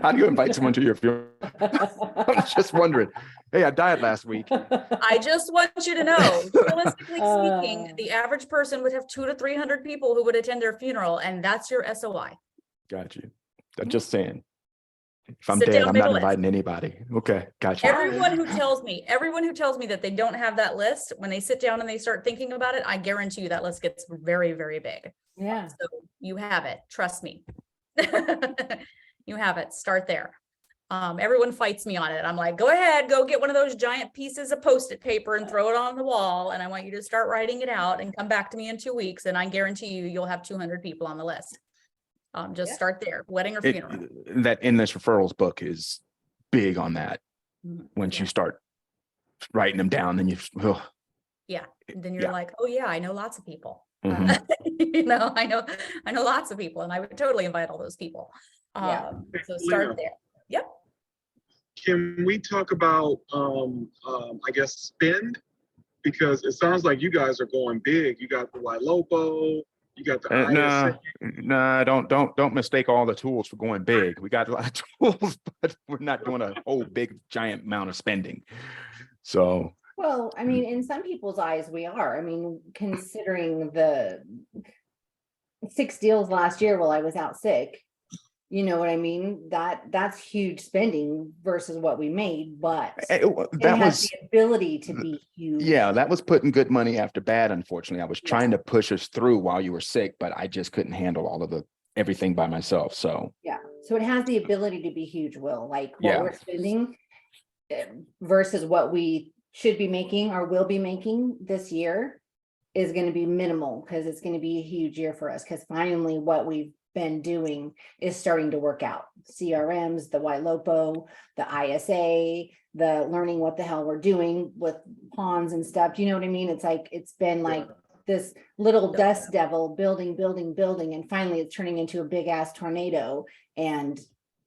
How do you invite someone to your funeral? I'm just wondering. Hey, I died last week. I just want you to know, realistically speaking, the average person would have 200 to 300 people who would attend their funeral, and that's your SOI. Got you. I'm just saying. If I'm Sit dead, down, I'm make a not list. inviting anybody. Okay, got you. Everyone who tells me that they don't have that list, when they sit down and they start thinking about it, I guarantee you that list gets very, very big. Yeah. So you have it, trust me. You have it, start there. Everyone fights me on it. I'm like, go ahead, go get one of those giant pieces of Post-it paper and throw it on the wall. And I want you to start writing it out and come back to me in 2 weeks. And I guarantee you'll have 200 people on the list. Just start there, wedding or funeral. That endless referrals book is big on that. Mhm. Once you start writing them down, then you, oh, And then you're Yeah. like, oh yeah, I know lots of people. Mhm. I know lots of people, and I would totally invite all those people. Yeah. So start Lena, there. Yep. Can we talk about, I guess, spend? Because it sounds like you guys are going big. You got the Ylopo, you got the ISA. no, don't mistake all the tools for going big. We got a lot of tools, but we're not doing a whole big giant amount of spending. So Well, I mean, in some people's eyes, we are. I mean, considering the 6 deals last year while I was out sick, you know what I mean? That's huge spending versus what we made, but it that has was, the ability to be huge. yeah, that was putting good money after bad. Unfortunately, I was trying to push us through while you were sick, but I just couldn't handle all of everything by myself. So Yeah, so it has the ability to be huge, Will, like what Yeah. we're spending versus what we should be making or will be making this year is going to be minimal because it's going to be a huge year for us because finally what we've been doing is starting to work out. CRMs, the Ylopo, the ISA, the learning what the hell we're doing with pawns and stuff. You know what I mean? It's like, it's been like this little dust devil building, and finally it's turning into a big ass tornado and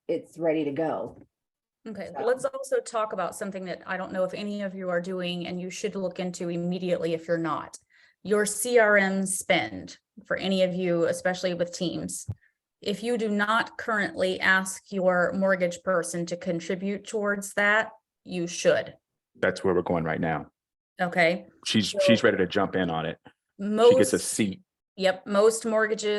it's ready to go. Okay, So- well, let's also talk about something that I don't know if any of you are doing and you should look into immediately if you're not. Your CRM spend for any of you, especially with teams. If you do not currently ask your mortgage person to contribute towards that, you should. that's where we're going right now. Okay, She's ready to jump in on it. She gets a most, seat. yep, most mortgage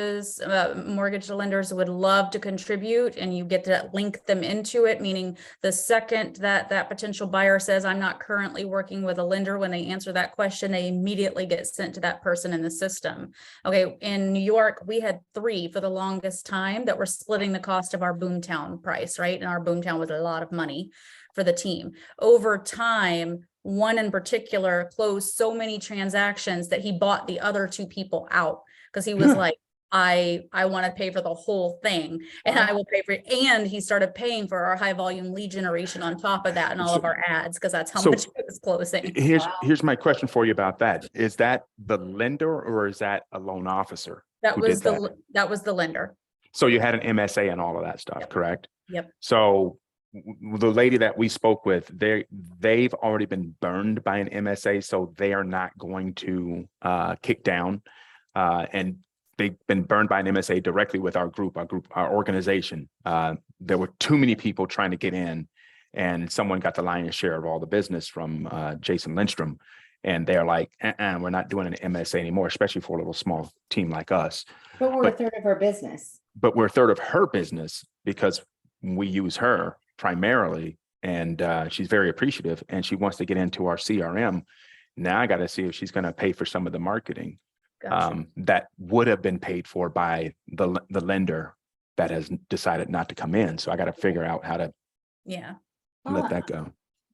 lenders would love to contribute and you get to link them into it, meaning the second that potential buyer says, I'm not currently working with a lender, when they answer that question, they immediately get sent to that person in the system. Okay, in New York, we had 3 for the longest time that were splitting the cost of our Boomtown price, right? And our Boomtown was a lot of money for the team. Over time, one in particular closed so many transactions that he bought the other 2 people out because he was like, I want to pay for the whole thing and I will pay for it. And he started paying for our high volume lead generation on top of that and all of our ads because that's how So- much it was closing. Here's my question for you about that. Is that the lender or is that a loan officer? That who was did that was the lender. So you had an MSA and all of that stuff, Yep. correct? Yep. So the lady that we spoke with, they've already been burned by an MSA, so they are not going to kick down. And they've been burned by an MSA directly with our organization. There were too many people trying to get in, and someone got the lion's share of all the business from Jason Lindstrom. And they're like, we're not doing an MSA anymore, especially for a little small team like us. But we're a But- third of her business. But we're a third of her business because we use her primarily, and she's very appreciative, and she wants to get into our CRM. Now I got to see if she's going to pay for some of the marketing Gotcha. that would have been paid for by the lender that has decided not to come in. So I got to figure out how to Yeah. let that go.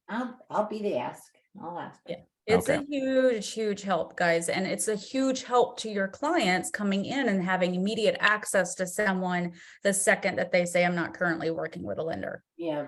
I'll be the ask. I'll ask. Yeah. It's a Okay. huge, huge help, guys. And it's a huge help to your clients coming in and having immediate access to someone the second that they say, I'm not currently working with a lender. Yeah.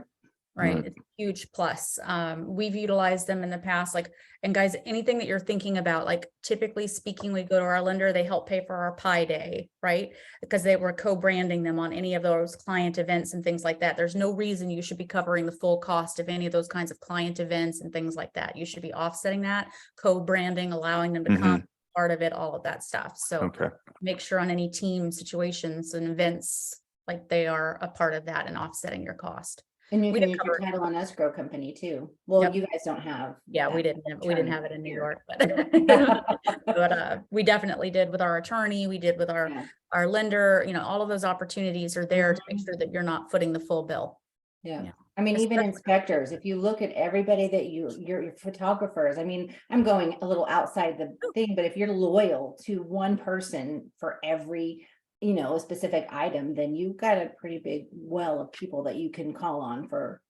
Right. Right. It's a huge plus. We've utilized them in the past, like, and guys, anything that you're thinking about, like typically speaking, we go to our lender, they help pay for our Pi Day, right? Because they were co-branding them on any of those client events and things like that. There's no reason you should be covering the full cost of any of those kinds of client events and things like that. You should be offsetting that, co-branding, allowing them to come, part of it, all of that stuff. So Okay. make sure on any team situations and events, like they are a part of that and offsetting your cost. And you We can did use your cover it. title on escrow company too. Well, Yep. you guys don't have. Yeah, we that didn't term have it in New here. York, but we definitely did with our attorney, we did with Yeah. our lender, all of those opportunities are there to make Mhm. sure that you're not footing the full bill. Yeah, Yeah. I mean, even Especially- inspectors, if you look at everybody that your photographers, I mean, I'm going a little outside the thing, but if you're loyal to one person for every, a specific item, then you've got a pretty big well of people that you can call on for.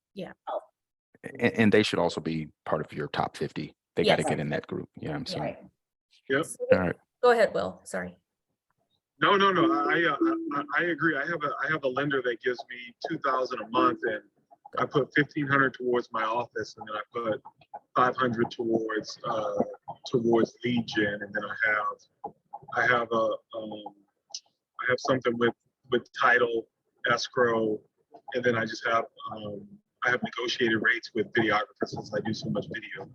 And they should also be part of your top 50. They got to Yes. get in that group. You know what I'm saying? Right. Yep. So, All right. Go ahead, Will, sorry. No. I agree. I have a lender that gives me 2,000 a month, and I put 1,500 towards my office, and then I put 500 towards lead gen, and then I have something with title, escrow, and then I just have I have negotiated rates with videographers since I do so much video.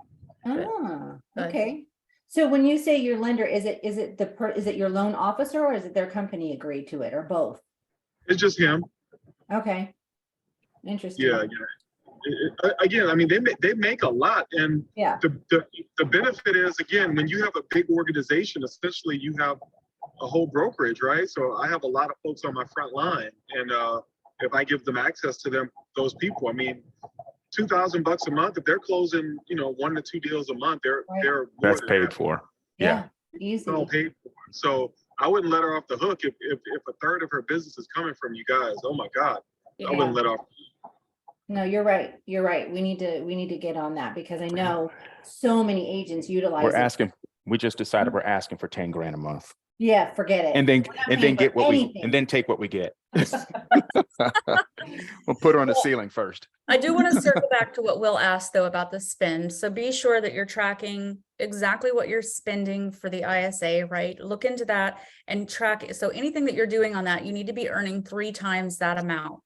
Ah, Good. okay. So when you say your lender, is it your loan officer or is it their company agreed to it or both? It's just him. Okay. Interesting. Yeah. Again, I mean, they make a lot, and Yeah. the benefit is, again, when you have a big organization, essentially you have a whole brokerage, right? So I have a lot of folks on my front line, and if I give them access to those people, I mean, $2,000 a month, if they're closing, 1 to 2 deals a month, they're Right. more That's than paid happy. for. Yeah. Easy. All paid for. So I wouldn't let her off the hook if a third of her business is coming from you guys. Oh my God, I wouldn't let her off. No, you're right. You're right. We need to get on that because I know so many agents utilize We're it. asking, we just decided we're asking for 10 grand a month. Yeah, forget it. And then, We're not and then paying get for what anything. and then take what we get. We'll put her on the ceiling first. I do want to circle back to what Will asked though about the spend. So be sure that you're tracking exactly what you're spending for the ISA, right? Look into that and track it. So anything that you're doing on that, you need to be earning 3 times that amount.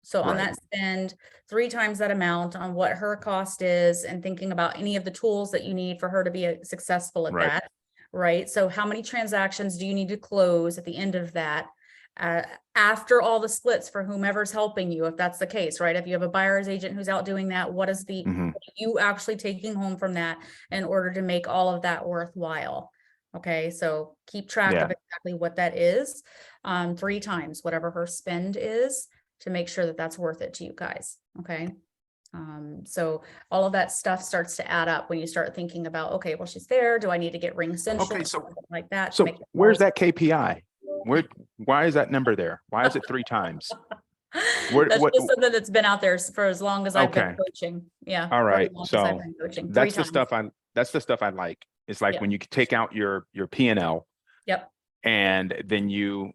So on Right. that spend, 3 times that amount on what her cost is and thinking about any of the tools that you need for her to be successful at Right. that, right? So how many transactions do you need to close at the end of that? After all the splits for whomever's helping you, if that's the case, right? If you have a buyer's agent who's out doing that, what is Mhm. what are you actually taking home from that in order to make all of that worthwhile? Okay, so keep track Yeah. of exactly what that is, 3 times, whatever her spend is, to make sure that that's worth it to you guys, okay? So all of that stuff starts to add up when you start thinking about, okay, well, she's there, do I need to get Ring Central? Okay, so- something like that. to So make it where's more- that KPI? Why is that number there? Why is it 3 times? where- That's what- just something that's been out there for as long as I've been Okay. coaching, yeah. All for as right, long as I've so been coaching, 3 That's the times. stuff I like. It's like Yeah. when you take out your P&L Yep, and then you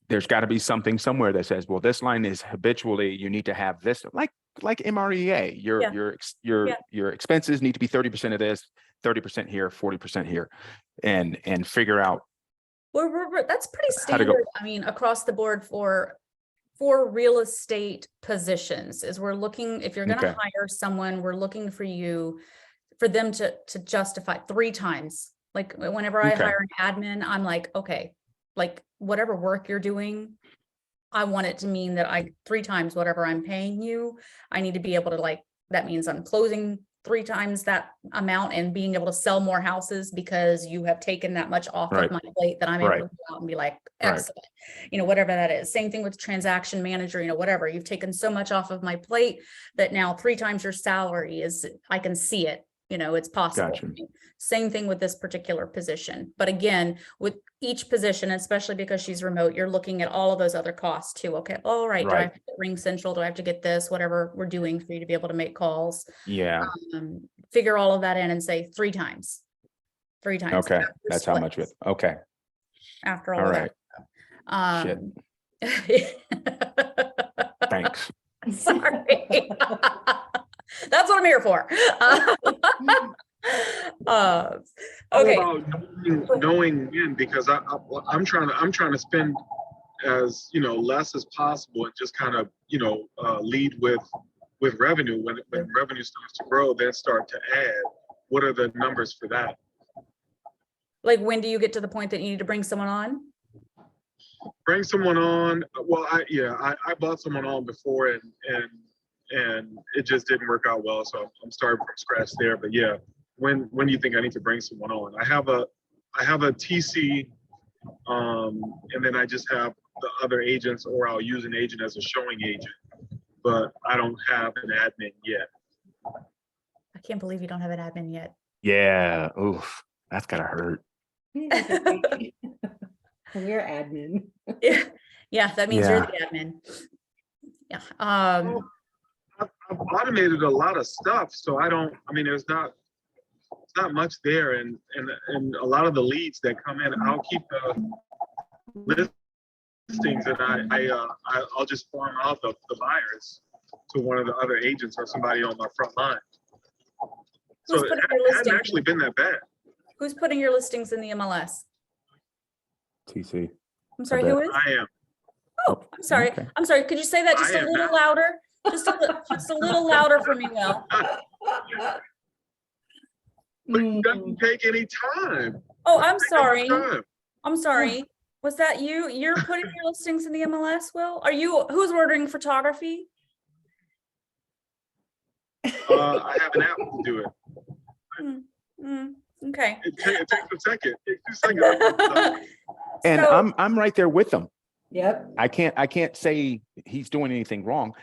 there's got to be something somewhere that says, well, this line is habitually, you need to have this, like MREA, Yeah. Yeah. your expenses need to be 30% of this, 30% here, 40% here, and figure out. that's pretty How to go- standard, I mean, across the board for real estate positions, is we're looking, if you're gonna Okay. hire someone, we're looking for them to justify 3 times. Like, whenever I Okay. hire an admin, I'm like, okay, like, whatever work you're doing, I want it to mean that 3 times whatever I'm paying you, I need to be able to like, that means I'm closing 3 times that amount and being able to sell more houses because you have taken that much off Right. of my plate that I'm able Right. to go out and be like, Right. excellent, whatever that is. Same thing with transaction manager, whatever. You've taken so much off of my plate that now 3 times your salary is, I can see it. It's possible. Gotcha. Same thing with this particular position. But again, with each position, especially because she's remote, you're looking at all of those other costs too. Okay, all right, do I Right. have to get Ring Central? Do I have to get this? Whatever we're doing for you to be able to make calls. Yeah. Figure all of that in and say 3 times. 3 times. Okay. after That's how much. splits, Okay. after all All of right. that. Thanks. Sorry. That's what I'm here for. Okay. About knowing when, because I'm trying to spend as less as possible and just kind of lead with revenue. When revenue starts to grow, then start to add. What are the numbers for that? Like, when do you get to the point that you need to bring someone on? Bring someone on. Well, I bought someone on before and it just didn't work out well. So I'm starting from scratch there. But yeah, when do you think I need to bring someone on? I have a TC, and then I just have the other agents, or I'll use an agent as a showing agent, but I don't have an admin yet. I can't believe you don't have an admin yet. Yeah. Oof. That's gotta hurt. We're admin. Yeah, that means you're Yeah. the admin. Yeah. I've automated a lot of stuff, so there's not much there, and a lot of the leads that come in, I'll keep the listings, and I'll just farm out the buyers to one of the other agents or somebody on my front line. So Who's it putting your hasn't listings? actually been that bad. Who's putting your listings in the MLS? TC. I'm sorry, bet. who is? I am. Oh, I'm sorry. Okay. I'm sorry. Could you say that just I a am little not. louder? Just a little louder for me, Will. But it doesn't take any time. Oh, I'm Take sorry. no time. I'm sorry. Was that you? You're putting your listings in the MLS, Will? Who's ordering photography? I have an app to do it. Okay. It takes a second. It takes 2 seconds. And So- I'm right there with them. Yep. I can't say he's doing anything wrong.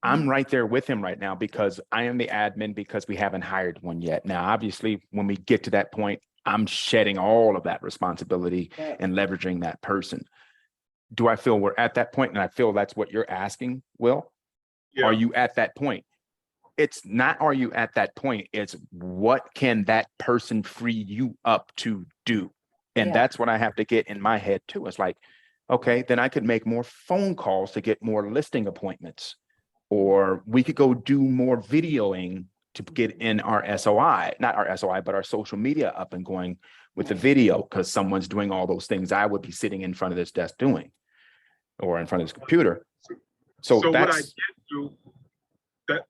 I'm right there with him right now because I am the admin because we haven't hired one yet. Now, obviously, when we get to that point, I'm shedding all of that responsibility Right. and leveraging that person. Do I feel we're at that point? And I feel that's what you're asking, Will. Yeah. Are you at that point? It's not, are you at that point? It's what can that person free you up to do? And Yeah. that's what I have to get in my head too. It's like, okay, then I could make more phone calls to get more listing appointments, or we could go do more videoing to get in our SOI, not our SOI, but our social media up and going with the video, because someone's doing all those things I would be sitting in front of this desk doing, or in front of this computer. So what I that's, did do that,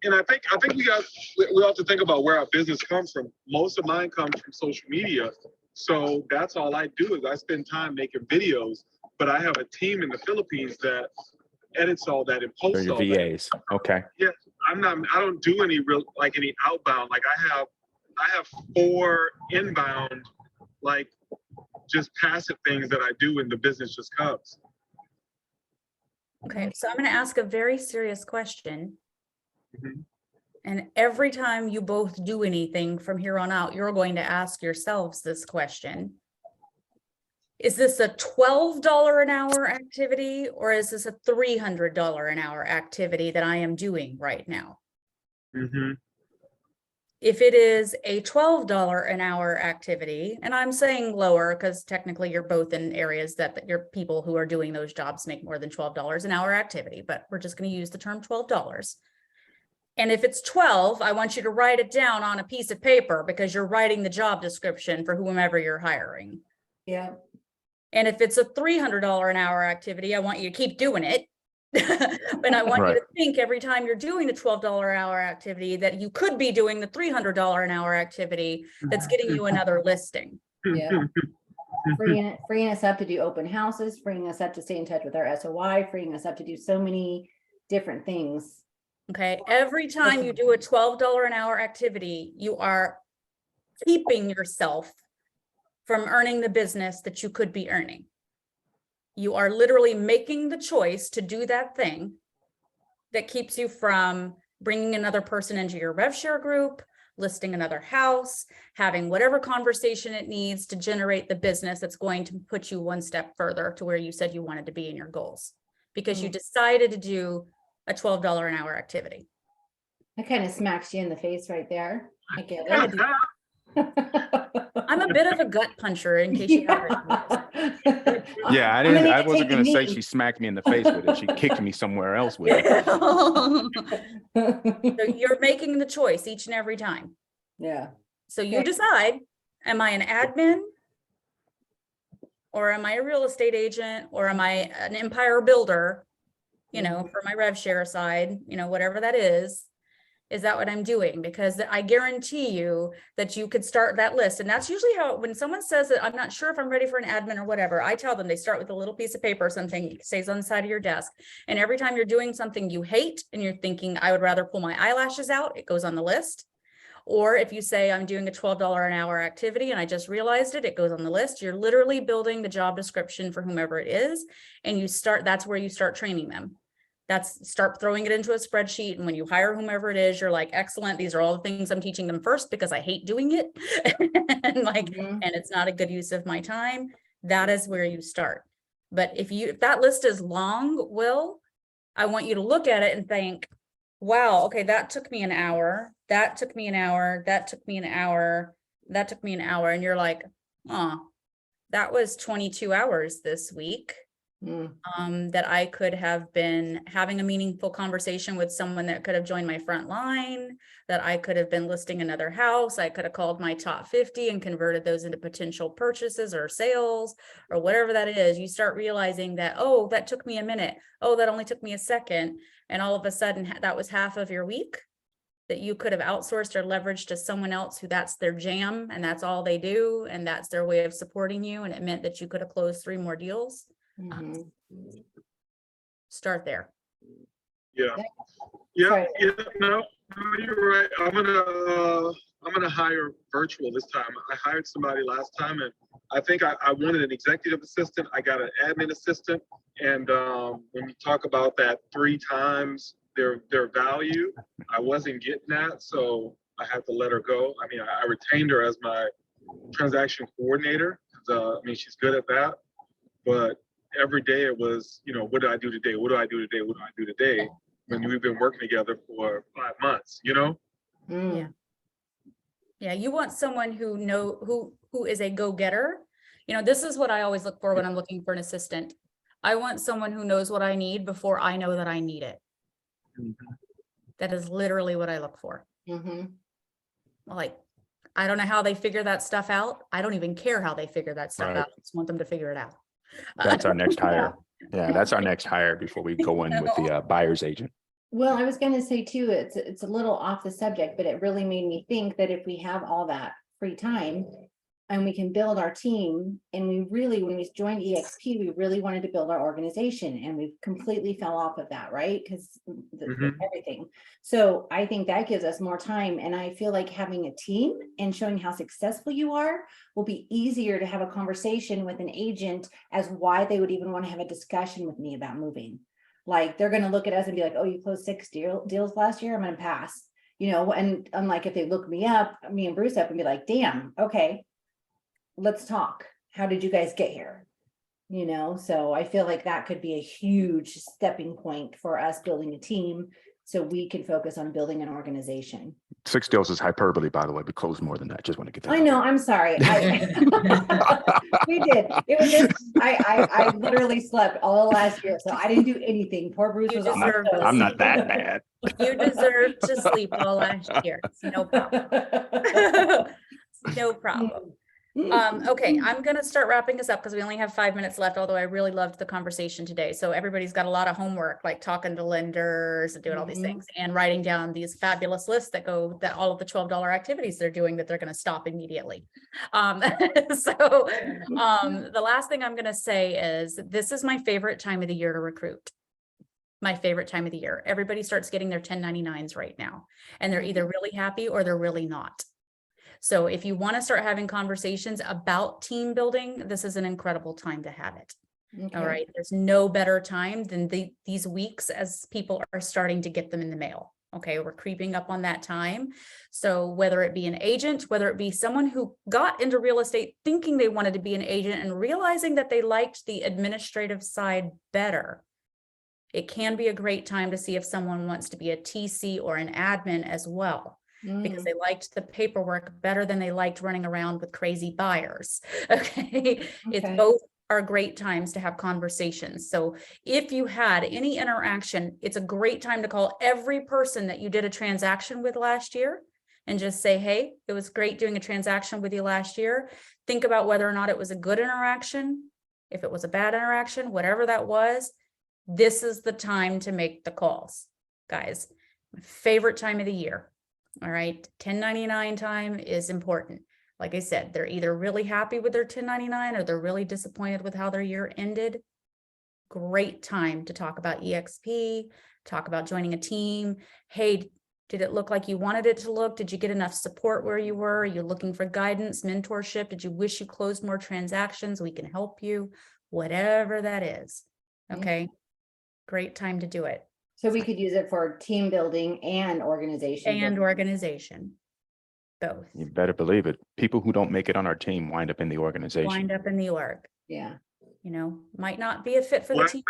and I think we have to think about where our business comes from. Most of mine comes from social media. So that's all I do is I spend time making videos, but I have a team in the Philippines that edits all that and they're posts your all that. VAs. Okay. I don't do any any outbound. Like I have 4 inbound, just passive things that I do, and the business just comes. Okay, so I'm going to ask a very serious question. Mhm. And every time you both do anything from here on out, you're going to ask yourselves this question. Is this a $12 an hour activity, or is this a $300 an hour activity that I am doing right now? Mm-hmm. If it is a $12 an hour activity, and I'm saying lower because technically you're both in areas that your people who are doing those jobs make more than $12 an hour activity, but we're just going to use the term $12. And if it's 12, I want you to write it down on a piece of paper because you're writing the job description for whomever you're hiring. Yeah. And if it's a $300 an hour activity, I want you to keep doing it. And I want you Right. to think every time you're doing the $12 an hour activity that you could be doing the $300 an hour activity that's getting you another listing. Yeah. freeing us up to do open houses, freeing us up to stay in touch with our SOI, freeing us up to do so many different things. Okay, every time you do a $12 an hour activity, you are keeping yourself from earning the business that you could be earning. You are literally making the choice to do that thing that keeps you from bringing another person into your rev share group, listing another house, having whatever conversation it needs to generate the business that's going to put you one step further to where you said you wanted to be in your goals, because you decided to do a $12 an hour activity. That kind of smacks you in the face right there. I get Kinda it. do. I'm a bit of a gut puncher, in case you haven't noticed. Yeah, I I'm gonna didn't, need I to wasn't take a gonna say knee. she smacked me in the face with it. She kicked me somewhere else with it. So you're making the choice each and every time. Yeah. So you Okay. decide, am I an admin? Or am I a real estate agent? Or am I an empire builder? You know, for my rev share side, you know, whatever that is that what I'm doing? Because I guarantee you that you could start that list. And that's usually how, when someone says that I'm not sure if I'm ready for an admin or whatever, I tell them they start with a little piece of paper, something stays on the side of your desk. And every time you're doing something you hate and you're thinking, I would rather pull my eyelashes out, it goes on the list. Or if you say I'm doing a $12 an hour activity and I just realized it, it goes on the list. You're literally building the job description for whomever it is. And you start, that's where you start training them. Start throwing it into a spreadsheet. And when you hire whomever it is, you're like, excellent. These are all the things I'm teaching them first because I hate doing it. and Mhm. and it's not a good use of my time. That is where you start. But if that list is long, Will, I want you to look at it and think, wow, okay, that took me an hour. That took me an hour. That took me an hour. That took me an hour. And you're like, oh, that was 22 hours this week. That I could have been having a meaningful conversation with someone that could have joined my front line, that I could have been listing another house. I could have called my top 50 and converted those into potential purchases or sales or whatever that is. You start realizing that, oh, that took me a minute. Oh, that only took me a second. And all of a sudden that was half of your week that you could have outsourced or leveraged to someone else who that's their jam and that's all they do. And that's their way of supporting you. And it meant that you could have closed 3 more deals. Mhm. Start there. Yeah. Sorry. Yeah, no, you're right. I'm gonna hire virtual this time. I hired somebody last time and I think I wanted an executive assistant. I got an admin assistant. And when you talk about that 3 times their value, I wasn't getting that. So I had to let her go. I mean, I retained her as my transaction coordinator. I mean, she's good at that. But every day it was, you know, what do I do today? What do I do today? What do I do today? When we've been working together for 5 months, you know? Mm. Yeah, you want someone who is a go-getter. You know, this is what I always look for when I'm looking for an assistant. I want someone who knows what I need before I know that I need it. That is literally what I look for. Mhm. Like, I don't know how they figure that stuff out. I don't even care how they figure that stuff Right. out. I just want them to figure it out. That's our next hire. Yeah, that's our next hire before we go in with the buyer's agent. Well, I was going to say too, it's a little off the subject, but it really made me think that if we have all that free time and we can build our team, and we really, when we joined EXP, we really wanted to build our organization, and we completely fell off of that, right? Because everything. So I think that gives us more time, and I feel like having a team and showing how successful you are will be easier to have a conversation with an agent as why they would even want to have a discussion with me about moving. Like, they're going to look at us and be like, oh, you closed 6 deals last year, I'm going to pass, you know. And unlike if they look me and Bruce up and be like, damn, okay, let's talk. How did you guys get here? You know, so I feel like that could be a huge stepping point for us building a team so we can focus on building an organization. 6 deals is hyperbole, by the way. We closed more than that. Just want to get that. I know, I'm sorry. We did. It was just, I literally slept all last year, so I didn't do anything. Poor Bruce You was on deserve my to I'm toes. not that bad. You deserve to sleep all last year. It's no problem. No problem. Okay, I'm gonna start wrapping this up because we only have 5 minutes left, although I really loved the conversation today. So everybody's got a lot of homework, like talking to lenders and doing all these Mhm. things and writing down these fabulous lists that all of the $12 activities they're doing that they're gonna stop immediately. So the last thing I'm gonna say is this is my favorite time of the year to recruit. My favorite time of the year. Everybody starts getting their 1099s right now, and they're either really happy or they're really not. So if you want to start having conversations about team building, this is an incredible time to have it. All Okay. right. There's no better time than these weeks as people are starting to get them in the mail. Okay. We're creeping up on that time. So whether it be an agent, whether it be someone who got into real estate thinking they wanted to be an agent and realizing that they liked the administrative side better, it can be a great time to see if someone wants to be a TC or an admin as well, because they liked the paperwork better than they liked running around with crazy buyers. Okay. It's Okay. both are great times to have conversations. So if you had any interaction, it's a great time to call every person that you did a transaction with last year and just say, hey, it was great doing a transaction with you last year. Think about whether or not it was a good interaction. If it was a bad interaction, whatever that was, this is the time to make the calls, guys. My favorite time of the year. All right. 1099 time is important. Like I said, they're either really happy with their 1099 or they're really disappointed with how their year ended. Great time to talk about EXP, talk about joining a team. Hey, did it look like you wanted it to look? Did you get enough support where you were? Are you looking for guidance, mentorship? Did you wish you closed more transactions? We can help you, whatever that is. Okay. Great time to do it. So we could use it for team building and organization. And building. organization. Both. You better believe it. People who don't make it on our team wind up in the organization. Wind up in the org. Yeah. You know, might not be a fit for the Well, team.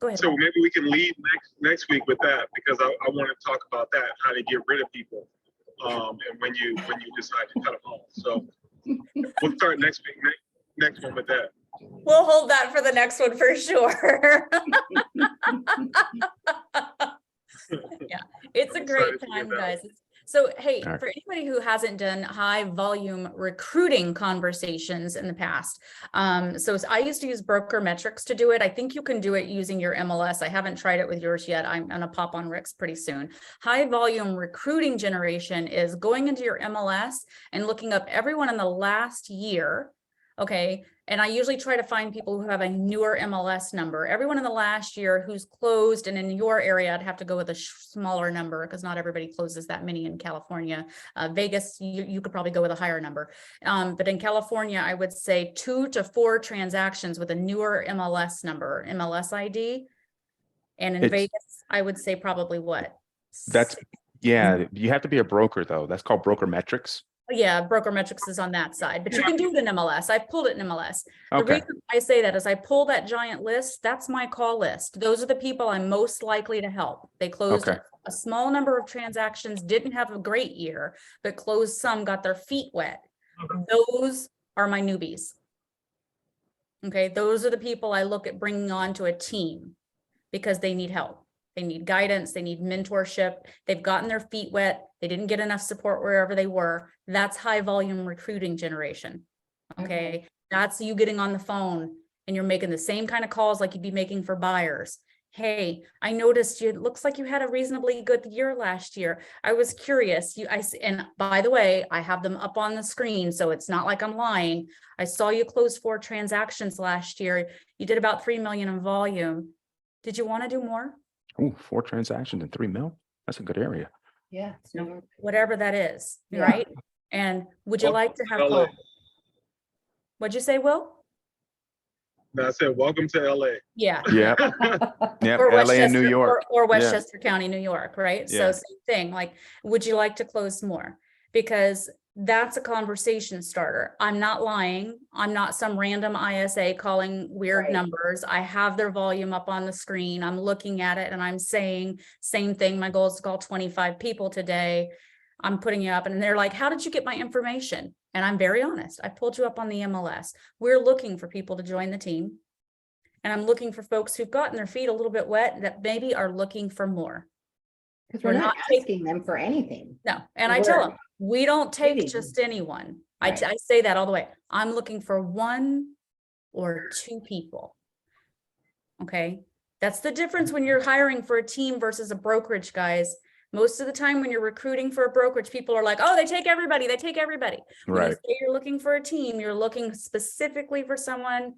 Go ahead. So Bob. maybe we can lead next week with that, because I want to talk about that, how to get rid of people. And when you decide to cut them off. So we'll start next week, next one with that. We'll hold that for the next one for sure. Yeah, it's a I'm great excited to hear time, that. guys. So, hey, All right. for anybody who hasn't done high volume recruiting conversations in the past, so I used to use Broker Metrics to do it. I think you can do it using your MLS. I haven't tried it with yours yet. I'm gonna pop on Rick's pretty soon. High volume recruiting generation is going into your MLS and looking up everyone in the last year. Okay. And I usually try to find people who have a newer MLS number. Everyone in the last year who's closed, and in your area, I'd have to go with a smaller number because not everybody closes that many in California. Vegas, you could probably go with a higher number. But in California, I would say 2 to 4 transactions with a newer MLS number, MLS ID. And in It's- Vegas, I would say probably what? Yeah, you have to be a broker though. That's called Broker Metrics. Yeah, Broker Metrics is on that side, but you can do it in MLS. I pulled it in MLS. The Okay. reason I say that is I pull that giant list, that's my call list. Those are the people I'm most likely to help. They closed Okay. a small number of transactions, didn't have a great year, but closed some, got their feet wet. Those are my newbies. Okay, those are the people I look at bringing on to a team because they need help. They need guidance, they need mentorship, they've gotten their feet wet, they didn't get enough support wherever they were. That's high volume recruiting generation. Okay, that's you getting on the phone and you're making the same kind of calls like you'd be making for buyers. Hey, I noticed it looks like you had a reasonably good year last year. I was curious. And by the way, I have them up on the screen, so it's not like I'm lying. I saw you close 4 transactions last year. You did about 3 million in volume. Did you want to do more? Ooh, 4 transactions and 3 mil. That's a good area. Yeah. No. Whatever that is, Yeah. right? And would you like to have LA. calls? What'd you say, Will? No, I said, welcome to LA. Yeah. Yeah, yeah. Or LA and New Westchester- York. Or Westchester County, New York, right? So Yeah. same thing, like, would you like to close more? Because that's a conversation starter. I'm not lying. I'm not some random ISA calling weird Right. numbers. I have their volume up on the screen. I'm looking at it and I'm saying, same thing. My goal is to call 25 people today. I'm putting you up and they're like, how did you get my information? And I'm very honest. I pulled you up on the MLS. We're looking for people to join the team. And I'm looking for folks who've gotten their feet a little bit wet that maybe are looking for more. Because we're not asking them for anything. No, and I tell them, we don't take Maybe. just anyone. Right. I say that all the way. I'm looking for 1 or 2 people. Okay, that's the difference when you're hiring for a team versus a brokerage, guys. Most of the time when you're recruiting for a brokerage, people are like, oh, they take everybody, they take everybody. When you Right. say you're looking for a team, you're looking specifically for someone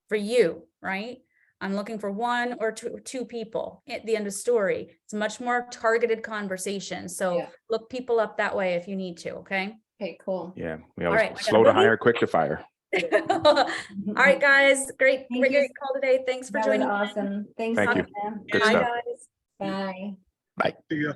for you, right? I'm looking for 1 or 2 people at the end of story. It's a much more targeted conversation. So Yeah. look people up that way if you need to, okay? Okay, cool. Yeah. We All always right, I got slow a to boogie. hire, quick to fire. All right, guys, great, Thank you. great call today. Thanks for That was joining. in. awesome. Thanks. Thank you. Sonia. Good Bye, stuff. guys. Bye. See ya.